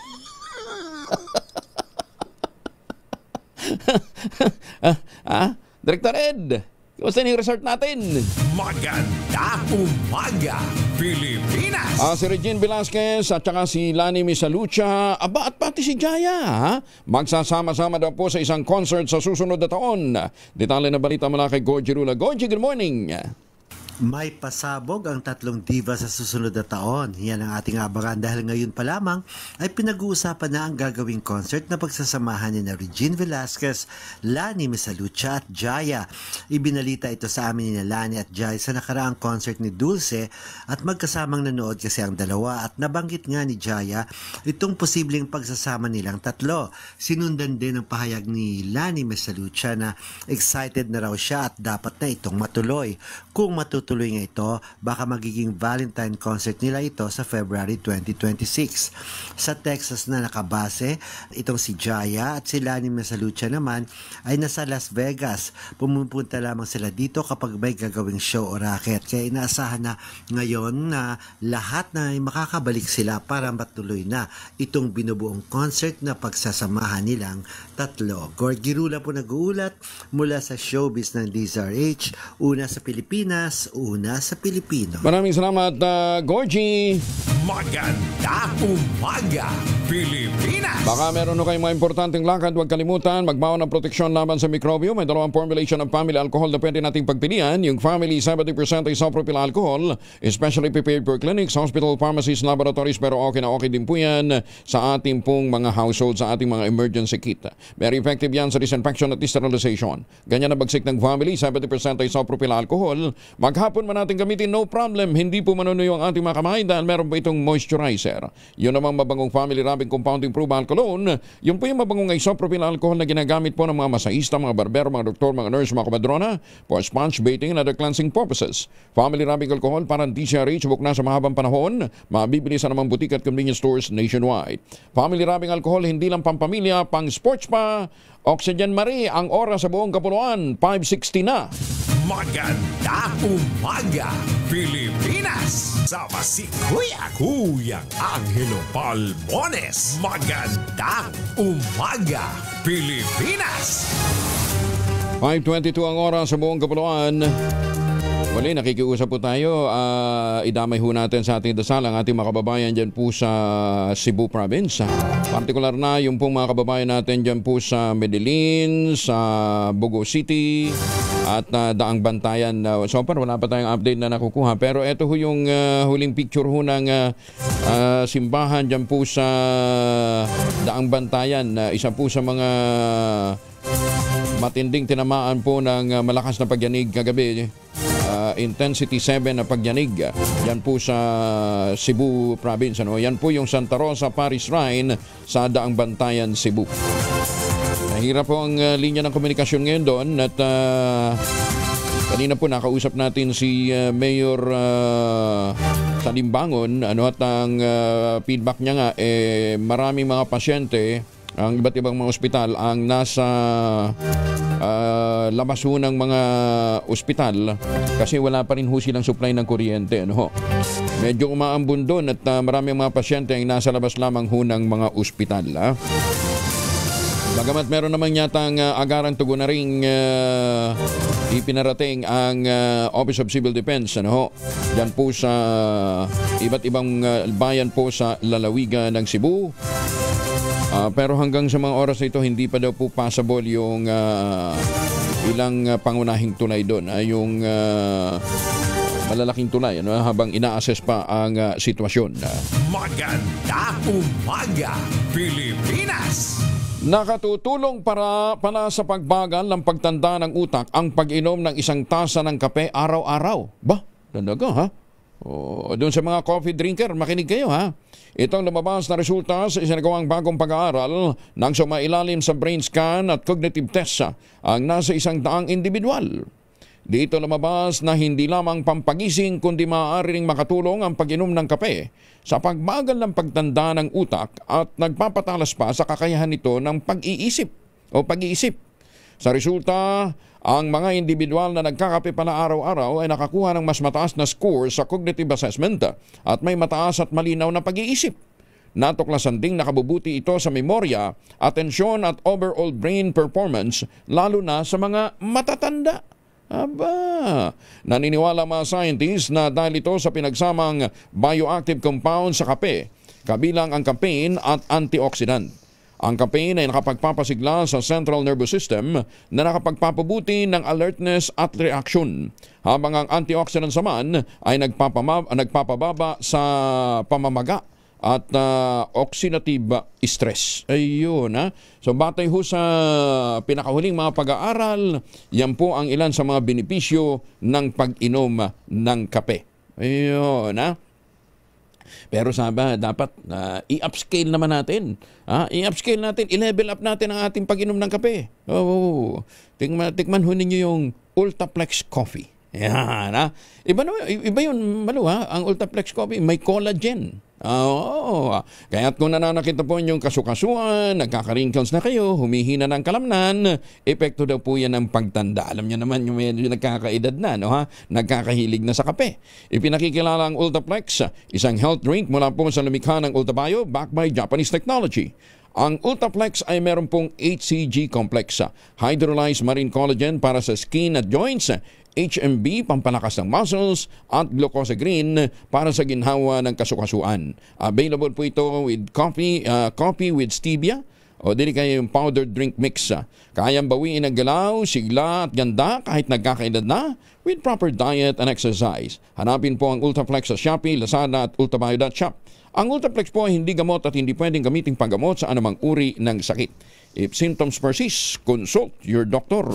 Director Ed, kumusta yung resort natin? Maganda umaga, Pilipinas. Si Regine Velasquez at saka si Lani Misalucha, at pati si Jaya, magsasama-sama daw po sa isang concert sa susunod na taon. Detalye na balita mula kay Gorgie Rula. Gorgie, good morning. May pasabog ang 3 diva sa susunod na taon. Yan ang ating abangan dahil ngayon pa lamang ay pinag-uusapan na ang gagawing concert na pagsasamahan ni Regine Velasquez, Lani Misalucha at Jaya. Ibinalita ito sa amin ni Lani at Jaya sa nakaraang concert ni Dulce at magkasamang nanood kasi ang dalawa at nabanggit nga ni Jaya itong posibleng pagsasama nilang 3. Sinundan din ang pahayag ni Lani Misalucha na excited na raw siya at dapat na itong matuloy. Kung matutuloy nga ito, baka magiging Valentine concert nila ito sa February 2026. Sa Texas na nakabase, itong si Jaya at si Lani Misalucha naman ay nasa Las Vegas. Pumupunta lamang sila dito kapag may gagawing show o racket. Kaya inaasahan na ngayon na lahat na ay makakabalik sila para matuloy na itong binubuong concert na pagsasamahan nilang 3. Gorgie Rula po nag-uulat mula sa showbiz ng DZRH, una sa Pilipinas, una sa Pilipino. Maraming salamat, Gorgie. Maganda umaga, Pilipinas. Baka meron kayong mga importanteng lakad, huwag kalimutan, magbaon ng proteksyon laban sa mikrobyo. May 2 formulation ng family alcohol na pwede nating pagpilian. Yung family 70% isopropyl alcohol, especially prepared for clinics, hospital, pharmacies, laboratories, pero okay na okay din po yan sa ating pong mga household, sa ating mga emergency kit. Very effective yan sa disinfection at sterilization. Ganyan na bagsik ng family, 70% isopropyl alcohol. Maghapon man natin gamitin, no problem. Hindi po manunuyo ang ating mga kamay dahil meron po itong moisturizer. Yun namang mabangong family rubbing compound improved alcohol. Yun po yung mabangong isopropyl alcohol na ginagamit po ng mga masaista, mga barbero, mga doktor, mga nurse, mga kumadrona for sponge baiting and other cleansing purposes. Family rubbing alcohol para DCRH buk na sa mahabang panahon. Mabibili sa namang butik at convenience stores nationwide. Family rubbing alcohol hindi lang pampamilya, pang sports pa. Oxygen Marie, ang oras sa buong Kapuluan, 5:60 na. Maganda umaga, Pilipinas. Sama si Kuyang Angelo Palmones. Magandang umaga, Pilipinas. 5:22 ang oras sa buong Kapuluan. Muli, nakikiusap po tayo. Idamay ho natin sa ating dasal ang ating mga kababayan dyan po sa Cebu Province. Partikular na yung pong mga kababayan natin dyan po sa Medellin, sa Bogo City, at Daang Bantayan. So far, wala pa tayong update na nakukuha. Pero ito ho yung huling picture ho ng simbahan dyan po sa Daang Bantayan. Isa po sa mga matinding tinamaan po ng malakas na pagyanig kagabi. Intensity 7 na pagyanig. Yan po sa Cebu Province. Yan po yung Santa Rosa Parish Shrine sa Daang Bantayan, Cebu. Nahirap po ang linya ng komunikasyon ngayon doon at kanina po nakausap natin si Mayor Salimbangon at ang feedback niya nga maraming mga pasyente ang iba't ibang mga ospital ang nasa labas ho ng mga ospital kasi wala pa rin ho silang supply ng kuryente. Medyo umaambon doon at maraming mga pasyente ang nasa labas lamang ho ng mga ospital. Bagamat meron naman yata ang agarang tugon na rin ipinarating ang Office of Civil Defense dyan po sa iba't ibang bayan po sa lalawigan ng Cebu. Pero hanggang sa mga oras na ito, hindi pa daw po possible yung ilang pangunahing tulay doon. Yung malalaking tulay habang ina-assess pa ang sitwasyon. Maganda umaga, Pilipinas! Nakatutulong para sa pagbagal ng pagtanda ng utak ang pag-inom ng 1 tasa ng kape araw-araw. Ba? Talaga ha? Doon sa mga coffee drinker, makinig kayo ha. Itong lumabas na resulta sa isinagawang bagong pag-aaral nang sumailalim sa brain scan at cognitive test ang nasa 100 individual. Dito lumabas na hindi lamang pampagising kundi maaari ring makatulong ang pag-inom ng kape sa pagbagal ng pagtanda ng utak at nagpapatalas pa sa kakayahan nito ng pag-iisip. Sa resulta, ang mga individual na nagkakape pala araw-araw ay nakakuha ng mas mataas na score sa cognitive assessment at may mataas at malinaw na pag-iisip. Natuklasan ding nakabubuti ito sa memorya, atensyon at overall brain performance lalo na sa mga matatanda. Aba, naniniwala mga scientists na dahil ito sa pinagsamang bioactive compound sa kape, kabilang ang caffeine at antioxidant. Ang caffeine ay nakapagpapasigla sa central nervous system na nakapagpapabuti ng alertness at reaction, habang ang antioxidant naman ay nagpapababa sa pamamaga at oxidative stress. Ayun ha. So batay ho sa pinakahuling mga pag-aaral, yan po ang ilan sa mga benepisyo ng pag-inom ng kape. Ayun ha. Pero sabi, dapat i-upscale naman natin. I-upscale natin, i-level up natin ang ating pag-inom ng kape. Tikman ho ninyo yung Ultraplex Coffee. Yan, ha? Iba yun, ang Ultraplex Coffee, may collagen. Kaya't kung nananakita po yung kasukasuan, nagkaka-wrinkles na kayo, humihina ng kalamnan, epekto daw po yan ng pagtanda. Alam niyo naman yung medyo nagkakaedad na, nagkakahilig na sa kape. Ipinakikilala ang Ultraplex, isang health drink mula po sa lumikha ng Ultabio backed by Japanese technology. Ang Ultraplex ay meron pong HCG complex, hydrolyzed marine collagen para sa skin at joints, HMB, pampalakas ng muscles, at glucosagreen para sa ginhawa ng kasukasuan. Available po ito with coffee with stevia o dili kayo yung powdered drink mix. Kayang bawiin ang galaw, sigla at ganda kahit nagkakaedad na with proper diet and exercise. Hanapin po ang Ultraplex sa Shopee, Lazada at ultabio.shop. Ang Ultraplex po ay hindi gamot at hindi pwedeng gamiting panggamot sa anumang uri ng sakit. If symptoms persist, consult your doctor.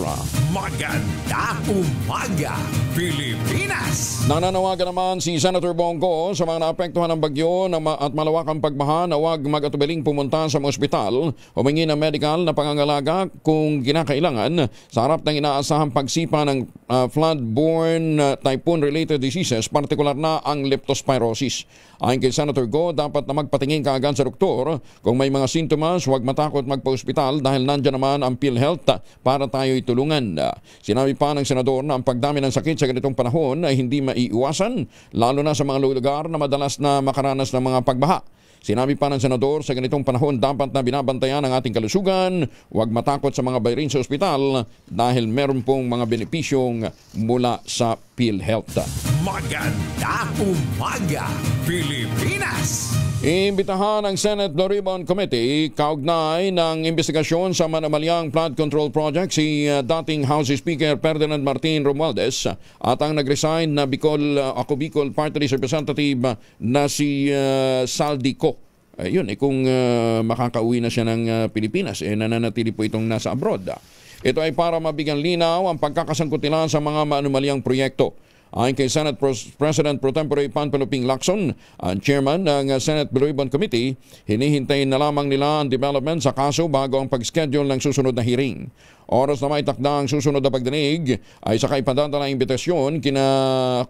Maganda umaga, Pilipinas! Nananawagan naman si Senator Bongo sa mga naapektuhan ng bagyo at malawakang pagbaha na huwag mag-atubiling pumunta sa ospital, humingi ng medical na pangangalaga kung kinakailangan sa harap ng inaasahang pagsipa ng flood-borne typhoon-related diseases, partikular na ang leptospirosis. Ayon kay Senator Go, dapat na magpatingin kaagad sa doktor kung may mga sintomas, huwag matakot magpa-ospital dahil nandiyan naman ang PhilHealth para tayo itulungan. Sinabi pa ng senador na ang pagdami ng sakit sa ganitong panahon ay hindi maiiwasan, lalo na sa mga lugar na madalas na makaranas ng mga pagbaha. Sinabi pa ng senador, sa ganitong panahon dapat na binabantayan ang ating kalusugan, huwag matakot sa mga bayarin sa ospital dahil meron pong mga benepisyong mula sa PhilHealth. Maganda umaga, Pilipinas! Imbitahan ng Senate Blue Ribbon Committee kaugnay ng investigasyon sa Manamalyang Flood Control Project si dating House Speaker Ferdinand Martin Romualdez at ang nag-resign na Bicol Party List Representative na si Saldico. Yun, kung makakauwi na siya ng Pilipinas, nananatili po itong nasa abroad. Ito ay para mabigyan linaw ang pagkakasangkot nila sa mga manumalyang proyekto. Ayon kay Senate President Pro Tempore Panfilo Ping Lacson, ang chairman ng Senate Blue Ribbon Committee, hinihintay na lamang nila ang development sa kaso bago ang pag-schedule ng susunod na hearing. Oras na maitakda ang susunod na pagdinig ay saka ipadadala ang imbitasyon kina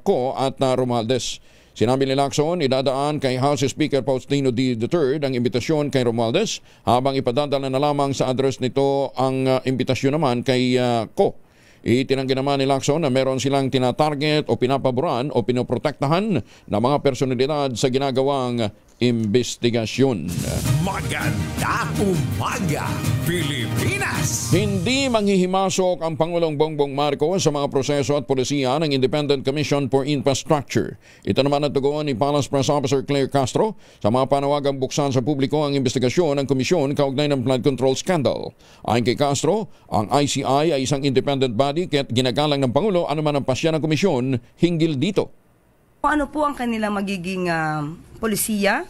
Ko at Romualdez. Sinabi ni Lacson, idadaan kay House Speaker Faustino D. III ang imbitasyon kay Romualdez, habang ipadadala na lamang sa address nito ang imbitasyon naman kay Ko. Itinanggi naman ni Lacson na meron silang tinatarget o pinapaboran o pinoprotektahan na mga personalidad sa ginagawang investigasyon. Maganda umaga, Pilipinas! Hindi manghihimasok ang Pangulong Bongbong Marcos sa mga proseso at polisiya ng Independent Commission for Infrastructure. Ito naman ang tugon ni Palace Press Officer Claire Castro sa mga panawagang buksan sa publiko ang investigasyon ng komisyon kaugnay ng flood control scandal. Ayon kay Castro, ang ICI ay isang independent body kaya't ginagalang ng Pangulo anuman ang pasya ng komisyon hinggil dito. Ano po ang kanilang magiging polisiya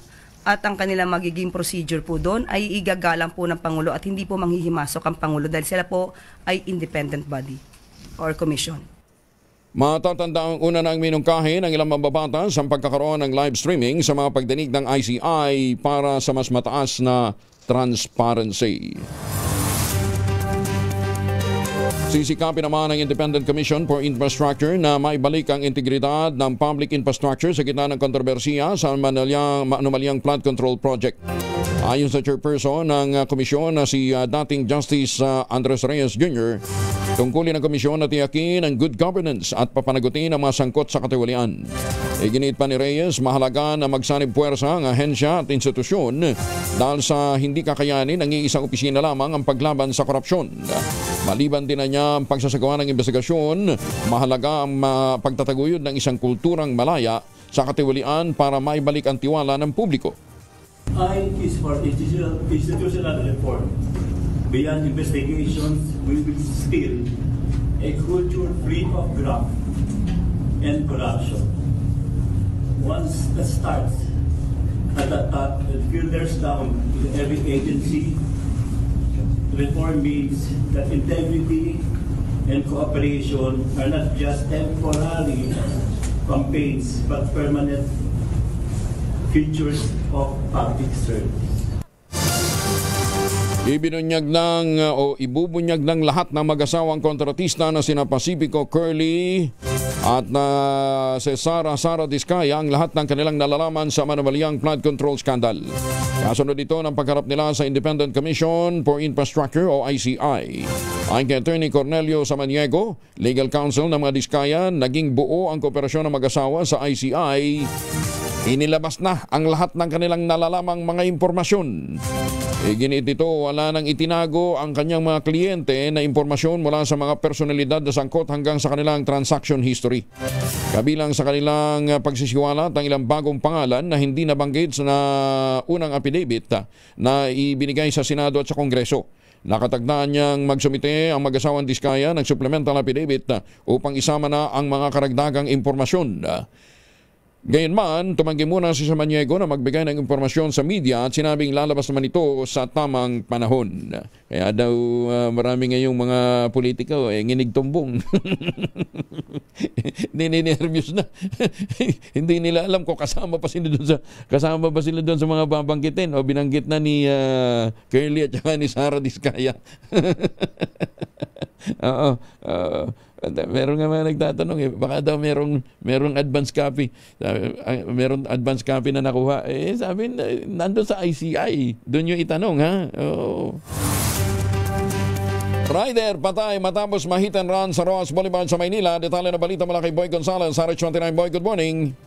at ang kanilang magiging procedure po doon ay igagalang po ng Pangulo at hindi po manghihimasok ang Pangulo dahil sila po ay independent body or commission. Matatanda ang una ng minungkahi ng ilang mambabatas ang pagkakaroon ng live streaming sa mga pagdinig ng ICI para sa mas mataas na transparency. Sisikapin naman ng Independent Commission for Infrastructure na maibalik ang integridad ng public infrastructure sa gitna ng kontrobersiya sa anomalyang flood control project. Ayon sa chairperson ng komisyon na si dating Justice Andres Reyes Jr., tungkulin ng komisyon na tiyakin ang good governance at papanagutin ang mga sangkot sa katiwalian. Iginit pa ni Reyes, mahalaga na magsanib puwersa ang ahensya at institusyon dahil sa hindi kakayanin ng iisang opisina lamang ang paglaban sa korupsyon. Maliban din na niya ang pagsasagawa ng investigasyon, mahalaga ang pagtataguyod ng isang kulturang malaya sa katiwalian para maibalik ang tiwala ng publiko. I is for institutional reform. Beyond investigations, we will instill a culture free of graft and corruption. Once that starts at the top and filters down to every agency, reform means that integrity and cooperation are not just temporary campaigns but permanent features of public service. Ibinunyag ibubunyag ng lahat ng mag-asawang kontratista na sina Pacifico Curly at na si Sara Diskaya ang lahat ng kanilang nalalaman sa anomalyang flood control scandal. Kasunod ito ng pagharap nila sa Independent Commission for Infrastructure o ICI. Ayon kay Attorney Cornelio Samaniego, Legal Counsel ng mga Diskaya, naging buo ang kooperasyon ng mag-asawa sa ICI. Inilabas na ang lahat ng kanilang nalalamang mga impormasyon. Iginit ito, wala nang itinago ang kanyang mga kliyente na impormasyon mula sa mga personalidad na sangkot hanggang sa kanilang transaction history. Kabilang sa kanilang pagsisiwalat ang ilang bagong pangalan na hindi nabanggit sa unang affidavit na ibinigay sa Senado at sa Kongreso. Nakatagdaan niyang magsumite ang mag-asawang Diskaya ng supplemental affidavit upang isama na ang mga karagdagang impormasyon. Gayunman, tumanggi muna si Samaniego na magbigay ng impormasyon sa media at sinabing lalabas naman ito sa tamang panahon. Kaya daw marami ngayong mga politiko nginig tumbong. Nervyos na. Hindi nila alam kung kasama ba sila doon sa mga babanggitin o binanggit na ni Curly at saka ni Sara Diskaya. Oo. Meron nga mga nagtatanong baka daw merong advance copy. Meron advance copy na nakuha. Sabi nandun sa ICI. Doon yung itanong, ha? Oo. Rider patay matapos ma-hit and run sa Ross Boulevard sa Maynila. Detalye na balita mula kay Boy Gonzales, RH29. Boy, good morning.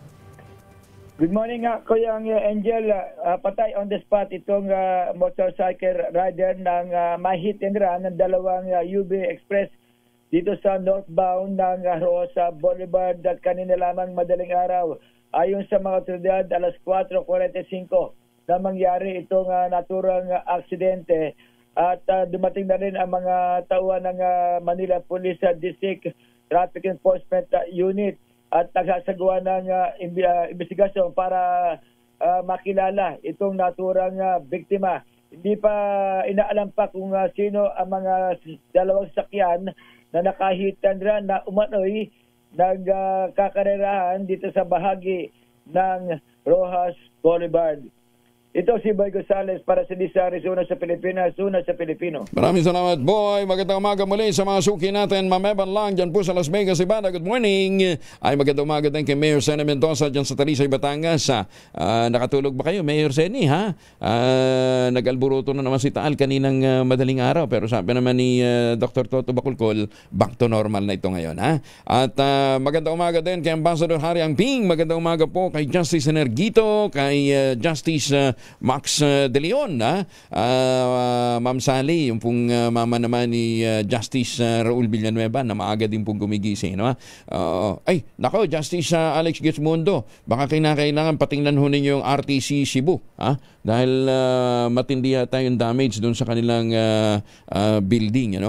Good morning nga, Kuya Angel. Patay on the spot itong motorcycle rider ng ma-hit and run ng dalawang UB Express dito sa northbound ng Rosa Boulevard at kanina lamang madaling araw. Ayon sa mga otoridad, alas 4:45 na mangyari itong naturang aksidente at dumating na rin ang mga tauhan ng Manila Police District Traffic Enforcement Unit at nagsasagawa ng investigasyon para makilala itong naturang biktima. Hindi pa inaalam pa kung sino ang mga dalawang sakyan na nakahit and run na umano'y nagkakarerahan dito sa bahagi ng Rojas Boulevard. Ito si Boy Gonzales para sa Disaris, una sa Pilipinas, una sa Pilipino. Maraming salamat, Boy. Magandang umaga muli sa mga suki natin. Mameban lang dyan po sa Las Vegas, Nevada. Good morning. Ay magandang umaga din kay Mayor Seni Mendoza dyan sa Talisay, Batangas. Nakatulog ba kayo, Mayor Seni, ha? Nag-alburuto na naman si Taal kaninang madaling araw. Pero sabi naman ni Dr. Toto Bakulkol, back to normal na ito ngayon, ha? At magandang umaga din kay Ambassador Harry Angping. Magandang umaga po kay Justice Energito, kay Justice Max De Leon, Ma'am Sally, yung pong mama naman ni Justice Raul Villanueva na maaga din pong gumigising, no? Ay, nako, Justice Alex Gizmundo, baka kailangan patingnan ho ninyo yung RTC Cebu, dahil matindi yata yung damage doon sa kanilang building,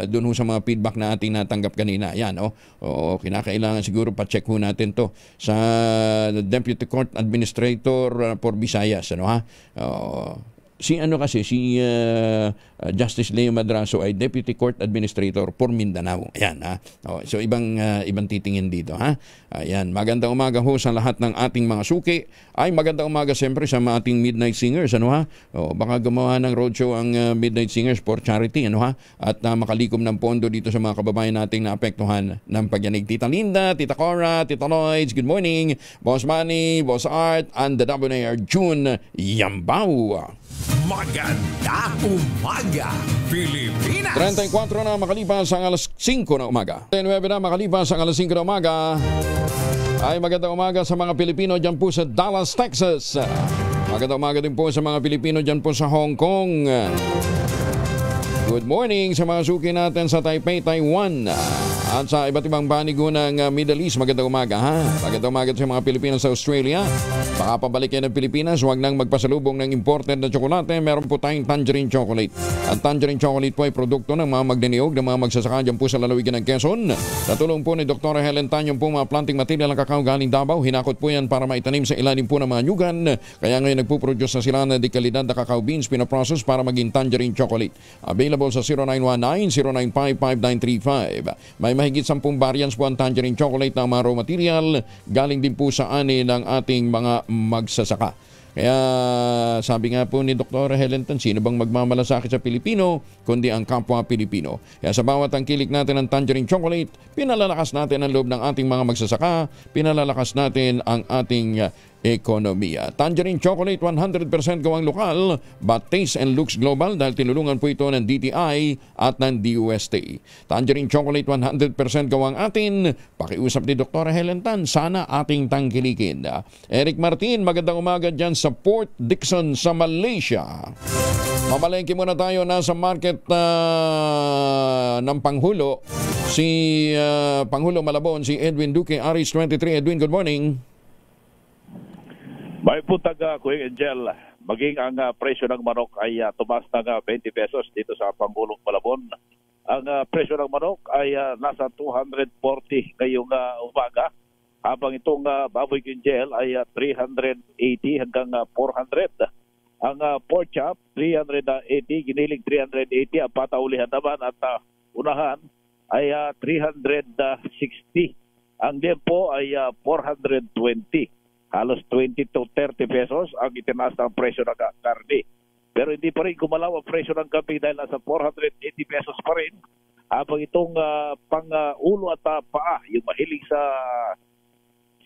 doon ho sa mga feedback na ating natanggap kanina. Yan, kinakailangan siguro pa-check ho natin to sa Deputy Court Administrator for Visayas, Si Justice Leo Madraso ay Deputy Court Administrator for Mindanao. Ayan, ha. So ibang titingin dito, ha. Ayan, magandang umaga ho sa lahat ng ating mga suki. Ay magandang umaga siyempre sa mga ating Midnight Singers, ano ha. Baka gumawa ng roadshow ang Midnight Singers for charity, ano ha. At makalikom ng pondo dito sa mga kababayan nating naapektuhan ng pagyanig. Tita Linda, Tita Cora, Tita Lloyds, good morning. Boss Manny, Boss Art, and the WNR June Yambao. Magandang umaga, Pilipinas! 34 na makalipas ang alas 5 na umaga. 9 na makalipas ang alas 5 na umaga. Ay magandang umaga sa mga Pilipino dyan po sa Dallas, Texas. Magandang umaga din po sa mga Pilipino dyan po sa Hong Kong. Good morning sa mga suki natin sa Taipei, Taiwan. At sa iba't ibang banigo ng Middle East, magandang umaga, ha? Magandang umaga sa mga Pilipino sa Australia. Baka pabalik kayo ng Pilipinas, huwag nang magpasalubong ng imported na tsokolate. Meron po tayong tangerine chocolate. Ang tangerine chocolate po ay produkto ng mga magdiniog ng mga magsasaka dyan po sa lalawigan ng Quezon. Sa tulong po ni Dr. Helen Tanyong po mga planting material ng kakao galing Davao. Hinakot po yan para maitanim sa ilalim po ng mga nyugan. Kaya ngayon nagpuproduce na sila na dekalidad na kakao beans pinaprocess para maging tangerine chocolate. Available sa 0919-095-5935. May mahigit 10 variants po ang tangerine chocolate na mga raw material. Galing din po sa ani ng ating mga magsasaka. Kaya sabi nga po ni Dr. Helen Tan, sino bang magmamalasakit sa Pilipino kundi ang kapwa Pilipino. Kaya sa bawat tangkilik natin ng tangerine chocolate, pinalalakas natin ang loob ng ating mga magsasaka, pinalalakas natin ang ating ekonomiya. Tangerine chocolate 100% gawang lokal but taste and looks global dahil tinulungan po ito ng DTI at ng DOST. Tangerine chocolate 100% gawang atin. Pakiusap ni Dr. Helen Tan, sana ating tangkilikin. Eric Martin, magandang umaga dyan sa Port Dickson sa Malaysia. Mamalengke muna tayo, nasa market ng Panghulo. Si Panghulo Malabon, si Edwin Duque, Aris 23. Edwin, good morning. May puntag Kuya Angel, maging ang presyo ng manok ay tumaas ng 20 pesos dito sa Pangulong Malabon. Ang presyo ng manok ay nasa 240 ngayong umaga, habang itong baboy ginjel ay 380 hanggang 400. Ang pork chop 380, giniling 380, ang pataulihan naman at unahan ay 360. Ang lempo ay 420. Halos 20 to 30 pesos ang itinaas ng presyo ng karne. Pero hindi pa rin gumalaw ang presyo ng kambing dahil nasa 480 pesos pa rin. Habang itong pang-ulo at paa, yung mahilig sa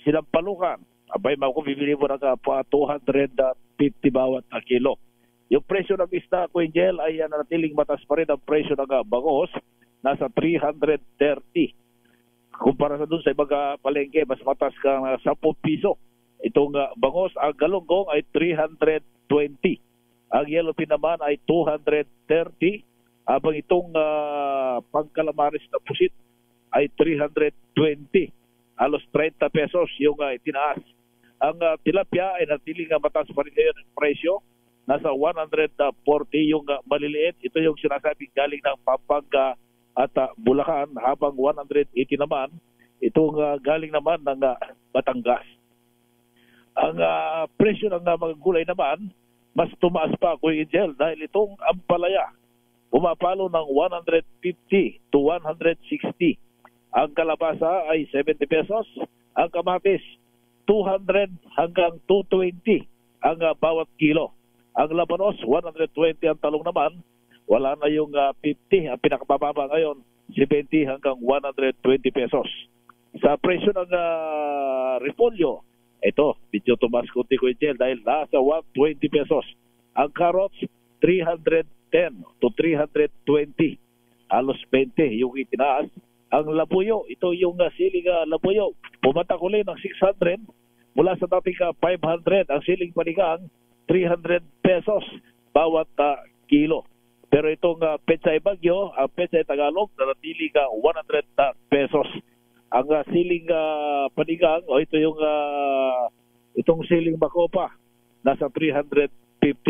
sinampalukan, abay makubibili mo ng 250 bawat kilo. Yung presyo ng isda, Kuingel, ay natiling matas pa rin ang presyo ng bangos, nasa 330. Kumpara sa dun sa ibang palengke, mas matas ka 10 piso. Itong bangos, ang galunggong ay 320. Ang yellowfin naman ay 230. Habang itong pangkalamaris na pusit ay 320. Halos 30 pesos yung itinaas. Ang tilapia ay natiling mataas pa rin ngayon ang presyo. Nasa 140 yung maliliit. Ito yung sinasabing galing ng Pampanga at Bulacan. Habang 180 naman, itong galing naman ng Batangas. Ang presyo ng mga gulay naman, mas tumaas pa, Kuya Angel, dahil itong ampalaya, pumapalo ng 150 to 160. Ang kalabasa ay 70 pesos. Ang kamatis, 200 hanggang 220 ang bawat kilo. Ang labanos, 120. Ang talong naman, wala na yung 50. Ang pinakabababa ngayon, 70 hanggang 120 pesos. Sa presyo ng repolyo, ito, medyo tumas kunti ko Angel dahil nasa 120 pesos. Ang carrots, 310 to 320. Halos 20 yung itinaas. Ang labuyo, ito yung siling labuyo, pumatak ulit ng 600 mula sa dating 500. Ang siling panigang, 300 pesos bawat kilo. Pero itong pechay bagyo, ang pechay Tagalog, nanatili 100 pesos. Ang siling panigang, o ito yung itong siling bakopa, nasa 350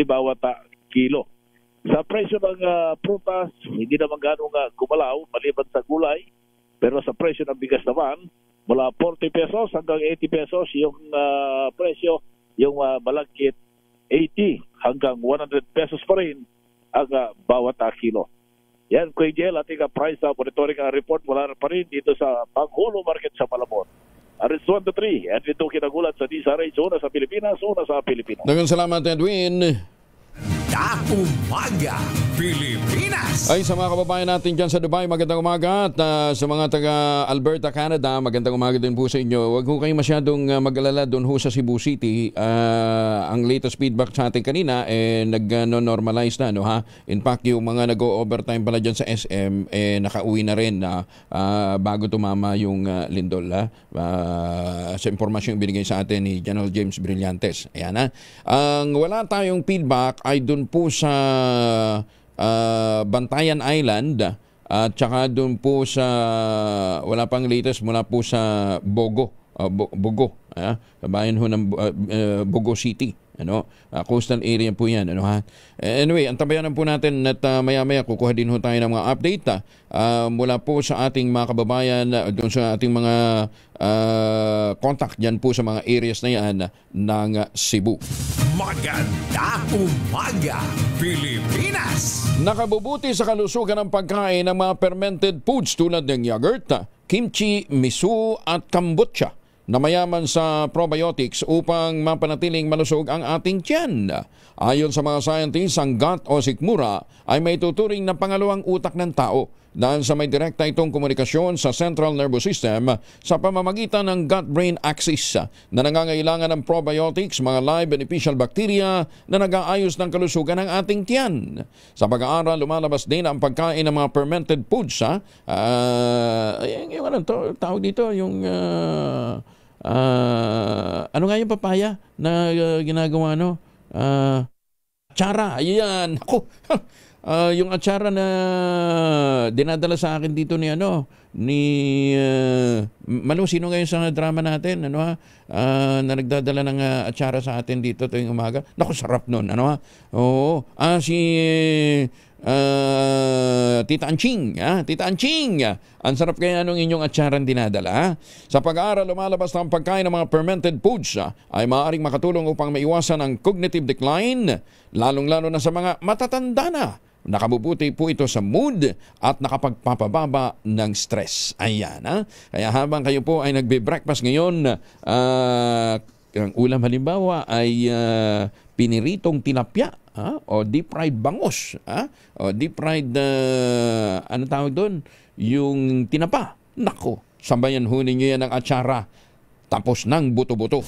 bawat kilo. Sa presyo ng prutas, hindi naman ganong gumalaw maliban sa gulay. Pero sa presyo ng bigas naman, mula 40 pesos hanggang 80 pesos yung presyo, yung malagkit 80 hanggang 100 pesos pa rin ang bawat kilo. Yan, Kuya Jel, ating price monitoring report mula pa rin dito sa Panghulo Market sa Malabon. Aris 1 to 3, and ito kinagulat sa DZRH, una sa Pilipinas, una sa Pilipinas. Dagang salamat, Edwin. Umaga, Pilipinas. Ay, sa mga kababayan natin dyan sa Dubai, magandang umaga. At sa mga taga Alberta, Canada, magandang umaga din po sa inyo. Huwag ho kayong masyadong mag-alala doon ho sa Cebu City. Ang latest feedback sa atin kanina, nag-normalize na. No, ha? In fact, yung mga nag-overtime pala dyan sa SM, nakauwi na rin bago tumama yung lindol. Sa impormasyon binigay sa atin ni General James Brillantes. Ayan, ha? Ang wala tayong feedback ay doon po sa Bantayan Island at saka doon po sa wala pang latest mula po sa Bogo, bayan ho ng Bogo City. Coastal area po yan. Anyway, antabayan po natin at maya-maya kukuha din ho tayo ng mga update mula po sa ating mga kababayan, doon sa ating mga contact dyan po sa mga areas na yan ng Cebu. Maganda umaga, Pilipinas! Nakabubuti sa kalusugan ng pagkain ng mga fermented foods tulad ng yogurt, kimchi, miso at kombucha na mayaman sa probiotics upang mapanatiling malusog ang ating tiyan. Ayon sa mga scientists, ang gut o sikmura ay may tuturing na pangalawang utak ng tao dahil sa may direkta itong komunikasyon sa central nervous system sa pamamagitan ng gut-brain axis na nangangailangan ng probiotics, mga live beneficial bacteria na nag-aayos ng kalusugan ng ating tiyan. Sa pag-aaral, lumalabas din ang pagkain ng mga fermented foods. Tawag dito, yung ano nga yung papaya na ginagawa, atsara. Ayan. Ako. Yung atsara na dinadala sa akin dito ni Manu, sino ngayon sa drama natin na nagdadala ng atsara sa atin dito tuwing umaga. Naku, sarap nun. Oo. Si Tita Anching. Tita Anching. Ang sarap kaya nung inyong atsaran dinadala. Sa pag-aaral, lumalabas na ang pagkain ng mga fermented foods ay maaaring makatulong upang maiwasan ang cognitive decline, lalong-lalo na sa mga matatanda na. Nakabubuti po ito sa mood at nakapagpapababa ng stress. Ayan. Kaya habang kayo po ay nagbe-breakfast ngayon, ang ulam halimbawa ay piniritong tilapia o deep-fried bangus o deep-fried, ano tawag doon? Yung tinapa. Nako, sabayan ho ninyo yan ng atsara. Tapos ng buto-buto.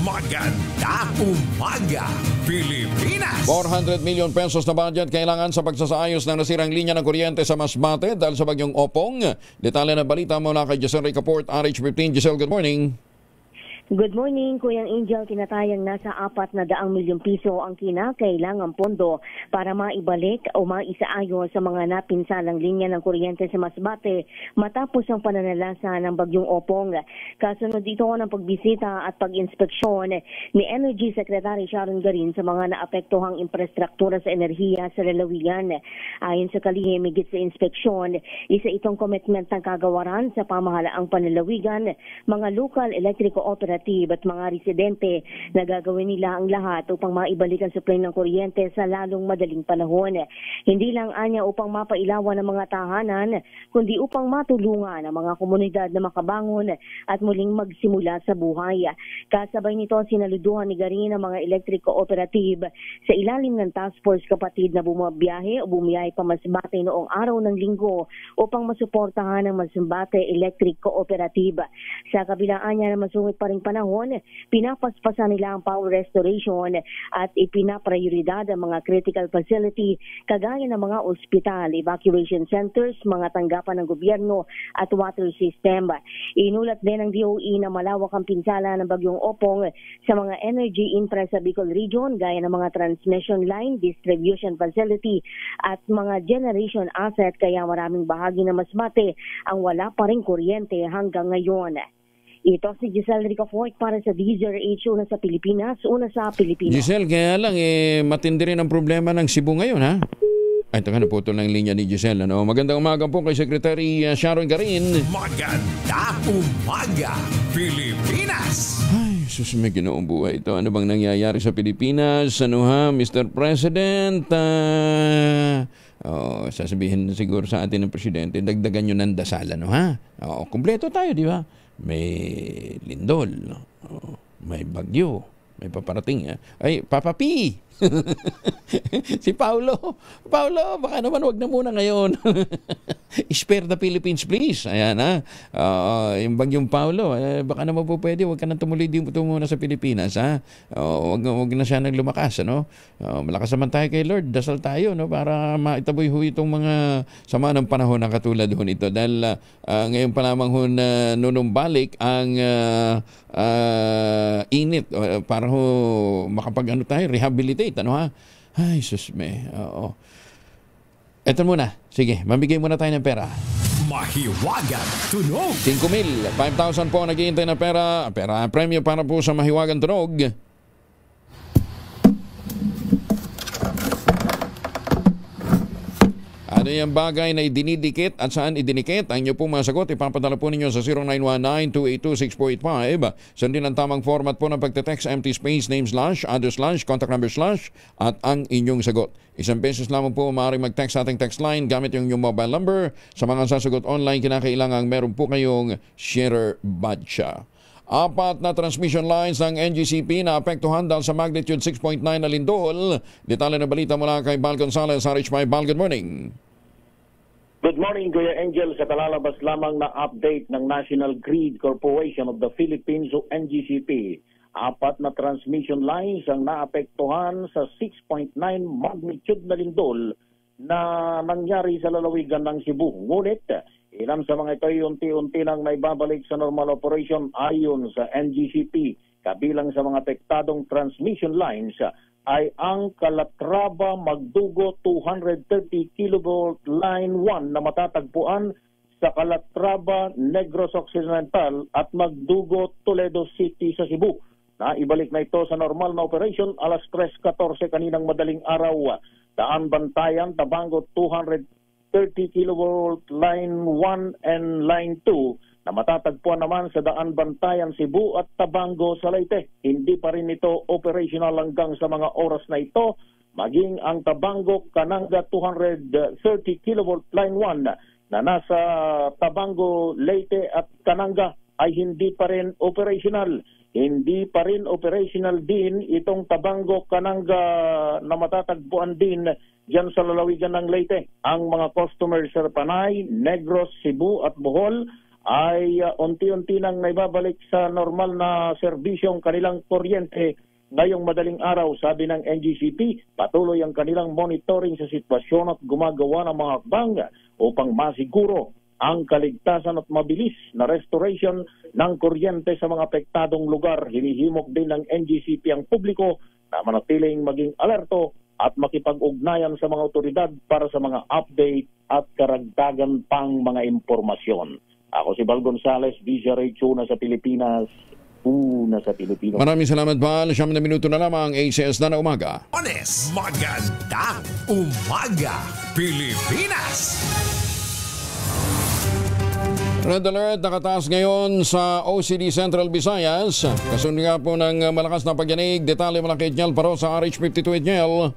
Maganda umaga, Pilipinas! 400 million pesos na budget kailangan sa pagsasaayos ng nasirang linya ng kuryente sa Masbate dahil sa bagyong Opong. Detalye na balita mula kay Giselle Ricaport, RH15. Giselle, good morning. Good morning, Kuyang Angel. Tinatayang nasa 400 milyong piso ang kinakailangang pondo para maibalik o maisaayos sa mga napinsalang linya ng kuryente sa Masbate matapos ang pananalasa ng bagyong Opong. Kasunod dito ng pagbisita at pag-inspeksyon ni Energy Secretary Sharon Garin sa mga naapektuhang infrastruktura sa enerhiya sa lalawigan. Ayon sa kalihim, higit sa inspeksyon, isa itong commitment ng kagawaran sa pamahalaang panlalawigan, mga local electric cooperative at mga residente na gagawin nila ang lahat upang maibalik ang supply ng kuryente sa lalong madaling panahon. Hindi lang anya upang mapailawan ng mga tahanan, kundi upang matulungan ang mga komunidad na makabangon at muling magsimula sa buhay. Kasabay nito, sinaluduhan ni Garin ang mga electric cooperative sa ilalim ng task force kapatid na bumabiyahe o bumiyahe pa Masbate noong araw ng linggo upang masuportahan ang Masbate Electric Cooperative. Sa kabilaan niya na masungit pa rin panahon, pinapaspasan nila ang power restoration at ipinaprioridad ang mga critical facility kagaya ng mga ospital, evacuation centers, mga tanggapan ng gobyerno at water system. Inulat din ng DOE na malawak ang pinsala ng bagyong Opong sa mga energy infra sa Bicol region gaya ng mga transmission line, distribution facility at mga generation asset, kaya maraming bahagi ng Masbate ang wala pa rin kuryente hanggang ngayon. Ito si Giselle Ricaport para sa DZRH, una sa Pilipinas, una sa Pilipinas. Giselle, kaya lang matindi rin ang problema ng Cebu ngayon, ha? Ay, ito nga, naputol ng linya ni Giselle. Magandang umaga po kay Secretary Sharon Garin. Maganda umaga, Pilipinas! Ay, sus, may ginoong buhay ito. Ano bang nangyayari sa Pilipinas? Ano ha, Mr. President? Sasabihin siguro sa atin ng Presidente, dagdagan nyo ng dasal, ano ha? Kumpleto tayo, di ba? May lindol, may bagyo, may paparating. Ay, Papa P! Si Paulo, baka naman wag na muna ngayon. Spare the Philippines, please. Ayan ha. Yung bagyong Paulo, baka naman po pwede, wag ka nang tumuloy dito muna sa Pilipinas, ha. Wag na siya nang lumakas, ano. Malakas naman tayo kay Lord, dasal tayo, no, para maitaboy ho itong mga sama ng panahon na katulad ho nito. Dahil ngayon pa lamang ho na nunumbalik ang init para ho makapag tayo, rehabilitate, ano ha? Ay, susme. Oo. Eto muna. Sige, mamigay muna tayo ng pera. Mahiwagan Tunog. 5,000. 5,000 po naghihintay na pera. Premyo para po sa Mahiwagan Tunog. Ano yung bagay na idinidikit at saan idinikit? Ang inyo pong mga sagot, ipapadala po ninyo sa 0919-282-645. Sundin ang tamang format po ng pagte-text, empty space, name / address / contact number / at ang inyong sagot. Isang beses lamang po maaaring mag-text sa ating text line gamit yung inyong mobile number. Sa mga sasagot online, kinakailangan meron po kayong sharer badge. 4 na transmission lines ng NGCP na apektuhan dahil sa magnitude 6.9 na lindol. Detalye na balita mula kay Bal Gonzales, RH5. Bal, good morning. Good morning, Kuya Angel. Sa kalalabas lamang na update ng National Grid Corporation of the Philippines o NGCP, 4 na transmission lines ang naapektuhan sa 6.9 magnitude na lindol na nangyari sa lalawigan ng Cebu. Ngunit, ilan sa mga ito ay unti-unti nang naibabalik sa normal operation ayon sa NGCP. Kabilang sa mga apektadong transmission lines ay ang Calatrava Magdugo 230 kV line 1 na matatagpuan sa Calatrava Negros Occidental at Magdugo Toledo City sa Cebu. Ibalik na ito sa normal na operation alas 3:14 kaninang madaling araw. Daan Bantayan, Tabango 230 kV line 1 and line 2 na matatagpuan naman sa Daan Bantayan, Cebu at Tabango sa Leyte. Hindi pa rin ito operational hanggang sa mga oras na ito. Maging ang Tabango Kananga 230 kV line 1 na nasa Tabango, Leyte at Kananga ay hindi pa rin operational. Hindi pa rin operational din itong Tabango Kananga na matatagpuan din diyan sa lalawigan ng Leyte. Ang mga customers sa Panay, Negros, Cebu at Bohol ay unti-unti nang naibabalik sa normal na serbisyong kanilang kuryente ngayong madaling araw. Sabi ng NGCP, patuloy ang kanilang monitoring sa sitwasyon at gumagawa ng mga hakbang upang masiguro ang kaligtasan at mabilis na restoration ng kuryente sa mga apektadong lugar. Hinihimok din ng NGCP ang publiko na manatiling maging alerto at makipag-ugnayan sa mga otoridad para sa mga update at karagdagan pang mga impormasyon. Ako si Bal Gonzales, DZRH, una sa Pilipinas, una sa Pilipinas. Maraming salamat, Bal. 9 na minuto na lamang, ACS na umaga. Honest, magandang umaga, Pilipinas! Red alert nakataas ngayon sa OCD Central Visayas. Kasunod nga po ng malakas na pagyanig. Detalye mula kay Edniel Paro sa RH52. Edniel.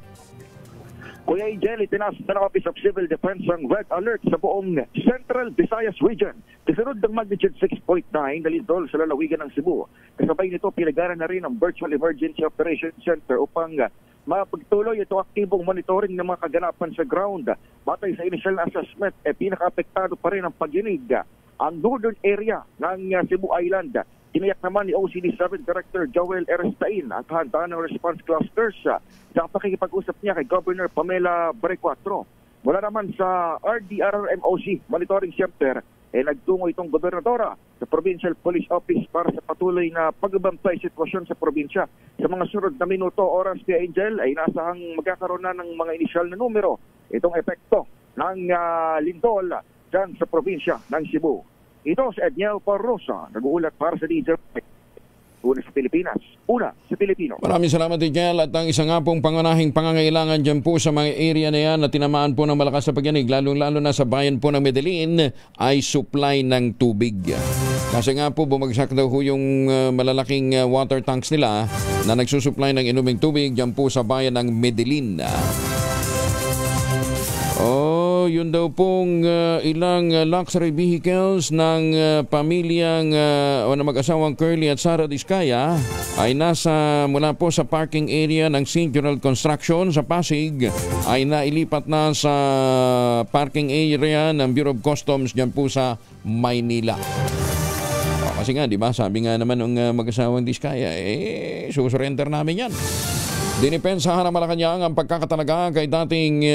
Kuya Angel, itinaas na ng Office of Civil Defense ang red alert sa buong Central Visayas Region. Kasunod ng magnitude 6.9 na lindol sa lalawigan ng Cebu. Kasabay nito, pinagaran na rin ang Virtual Emergency Operations Center upang mapagtuloy itong aktibong monitoring ng mga kaganapan sa ground. Batay sa initial na assessment, pinaka-apektado pa rin ang pagyinig ang northern area ng Cebu Island. Tiniyak naman ni OCD 7 Director Joel Erestain ang kahandaan ng response clusters sa pakikipag-usap niya kay Governor Pamela Brecuatro. Mula naman sa RDRRMOC Monitoring Center, nagtungo itong gobernadora sa Provincial Police Office para sa patuloy na pagbabantay sitwasyon sa probinsya. Sa mga sunod na minuto, oras kay Angel ay nasahang magkakaroon na ng mga inisyal na numero itong epekto ng lindol dyan sa probinsya ng Cebu. Ito si Edniel Parrosa, nag-uulat para sa DJ. una sa Pilipinas, una sa Pilipino. Maraming salamat, Tigel. At ang isa nga pong pangunahing pangangailangan dyan po sa mga area na yan na tinamaan po ng malakas na pagyanig, lalong-lalo na sa bayan po ng Medellin, ay supply ng tubig. Kasi nga po bumagsak daw ho yung malalaking water tanks nila na nagsusupply ng inuming tubig dyan po sa bayan ng Medellin. Yun daw pong ilang luxury vehicles ng pamilyang o na mag-asawang Curly at Sara Diskaya ay nasa mula po sa parking area ng St. Gerald Construction sa Pasig ay nailipat na sa parking area ng Bureau of Customs dyan po sa Maynila. Kasi nga, di ba, sabi nga naman ng mag-asawang Diskaya, susurrender namin yan. Dinipensahan ng Malacanang ang pagkakatalaga kay dating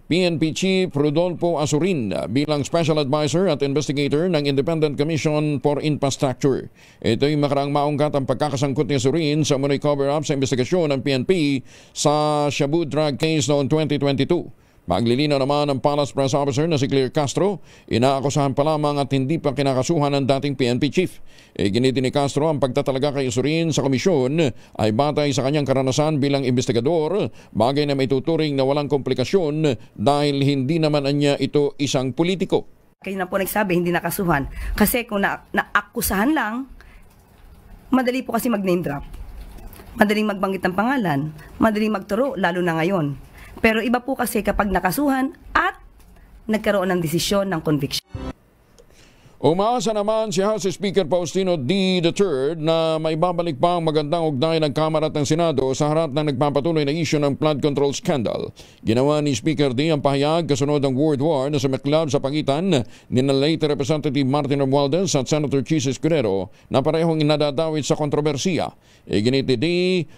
PNP Chief Rodolfo Azurin bilang Special Advisor at Investigator ng Independent Commission for Infrastructure. Ito'y makaraang maungkat ang pagkakasangkot ni Azurin sa umunoy cover-up sa investigasyon ng PNP sa Shabu drug case noong 2022. Maglilinaw naman ang Palace Press Officer na si Claire Castro, inaakusahan pa lamang at hindi pa kinakasuhan ng dating PNP Chief. Giniti ni Castro ang pagtatalaga kay Azurin sa komisyon ay batay sa kanyang karanasan bilang investigador, bagay na may tuturing na walang komplikasyon dahil hindi naman niya ito isang politiko. Kayo na po nagsabi, hindi nakasuhan. Kasi kung naakusahan lang, madali po kasi mag-name drop. Madaling magbanggit ng pangalan, madaling magturo, lalo na ngayon. Pero iba po kasi kapag nakasuhan at nagkaroon ng desisyon ng conviction. Umaasa naman si House Speaker Faustino D. III na may babalik pa ang magandang ugnay ng Kamara at ng Senado sa harap ng nagpapatuloy na issue ng flood control scandal. Ginawa ni Speaker D ang pahayag kasunod ng World War na sumiklab sa pagitan ni na late Representative Martin Romualdez at Senator Chis Escudero na parehong nadadawit sa kontrobersiya. Iginiti D,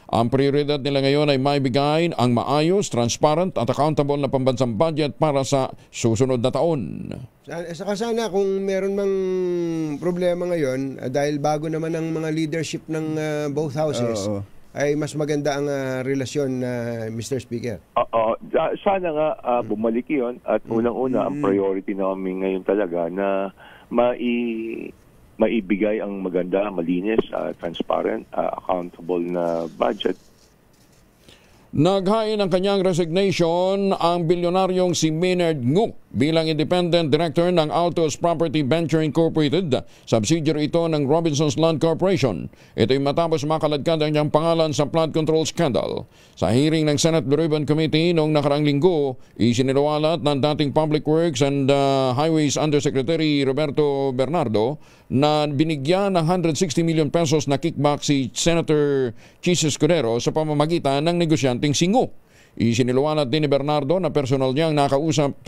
ang prioridad nila ngayon ay maibigay ang maayos, transparent at accountable na pambansang budget para sa susunod na taon. Saka sana kung meron mang problema ngayon, dahil bago naman ang mga leadership ng both houses, ay mas maganda ang relasyon, Mr. Speaker. Sana nga bumalik yun at unang-una ang priority namin ngayon talaga na maibigay ang maganda, malinis, transparent, accountable na budget. Naghain ng kanyang resignation ang bilyonaryong si Maynard Ngu bilang Independent Director ng Altos Property Venture Incorporated, subsidiary ito ng Robinsons Land Corporation. Ito'y matapos makaladkad ang niyang pangalan sa flood control scandal. Sa hearing ng Senate Blue Ribbon Committee noong nakarang linggo, isiniwalat ng dating Public Works and Highways Undersecretary Roberto Bernardo na binigyan ng 160 million pesos na kickback si Senator Chis Escudero sa pamamagitan ng negosyanteng Singo. Isiniluwanat din ni Bernardo na personal niyang nakausap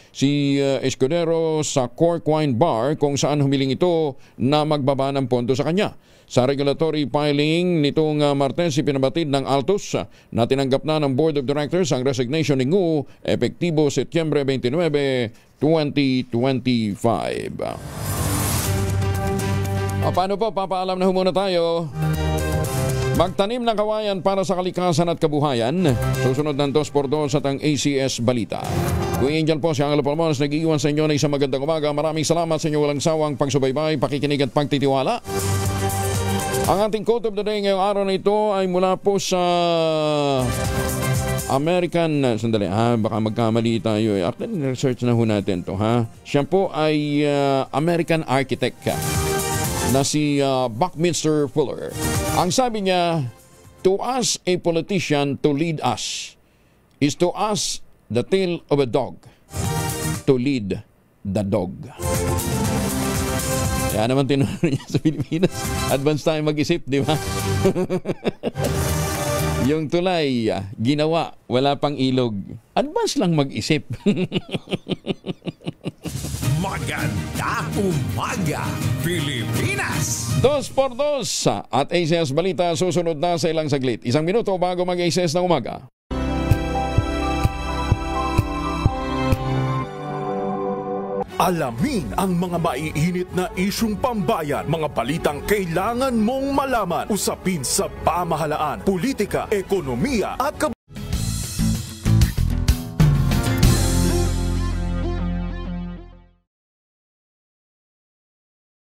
si Escudero sa Cork Wine Bar kung saan humiling ito na magbaba ng pondo sa kanya. Sa regulatory filing nitong Martes, ipinabatid ng Altos na tinanggap na ng Board of Directors ang resignation ni Ngu epektibo Setyembre 29, 2025. Paano po? Papaalam na muna tayo. Magtanim ng kawayan para sa kalikasan at kabuhayan. Susunod ng 2x2 at ang ACS Balita. Kung Angel po, si Angelo Palmones, nag-iiwan sa inyo na isang magandang umaga. Maraming salamat sa inyo walang sawang pagsubaybay, pakikinig at pagtitiwala. Ang ating quote of the day ngayong araw na ito ay mula po sa American, sandali baka magkamali tayo. Actually, research na ho natin to Siya po ay American architect na si Buckminster Fuller. Ang sabi niya, to ask a politician to lead us is to ask the tail of a dog to lead the dog. Kaya naman tinuro niya sa Pilipinas. Advance tayo mag-isip, di ba? Yung tulay, ginawa, wala pang ilog. Advance lang mag-isip. Maganda umaga, Pilipinas! 2x2 at ACS Balita susunod na sa ilang saglit. Isang minuto bago mag-ACS ng umaga. Alamin ang mga maiinit na isyung pambayan, mga balitang kailangan mong malaman, usapin sa pamahalaan, politika, ekonomiya at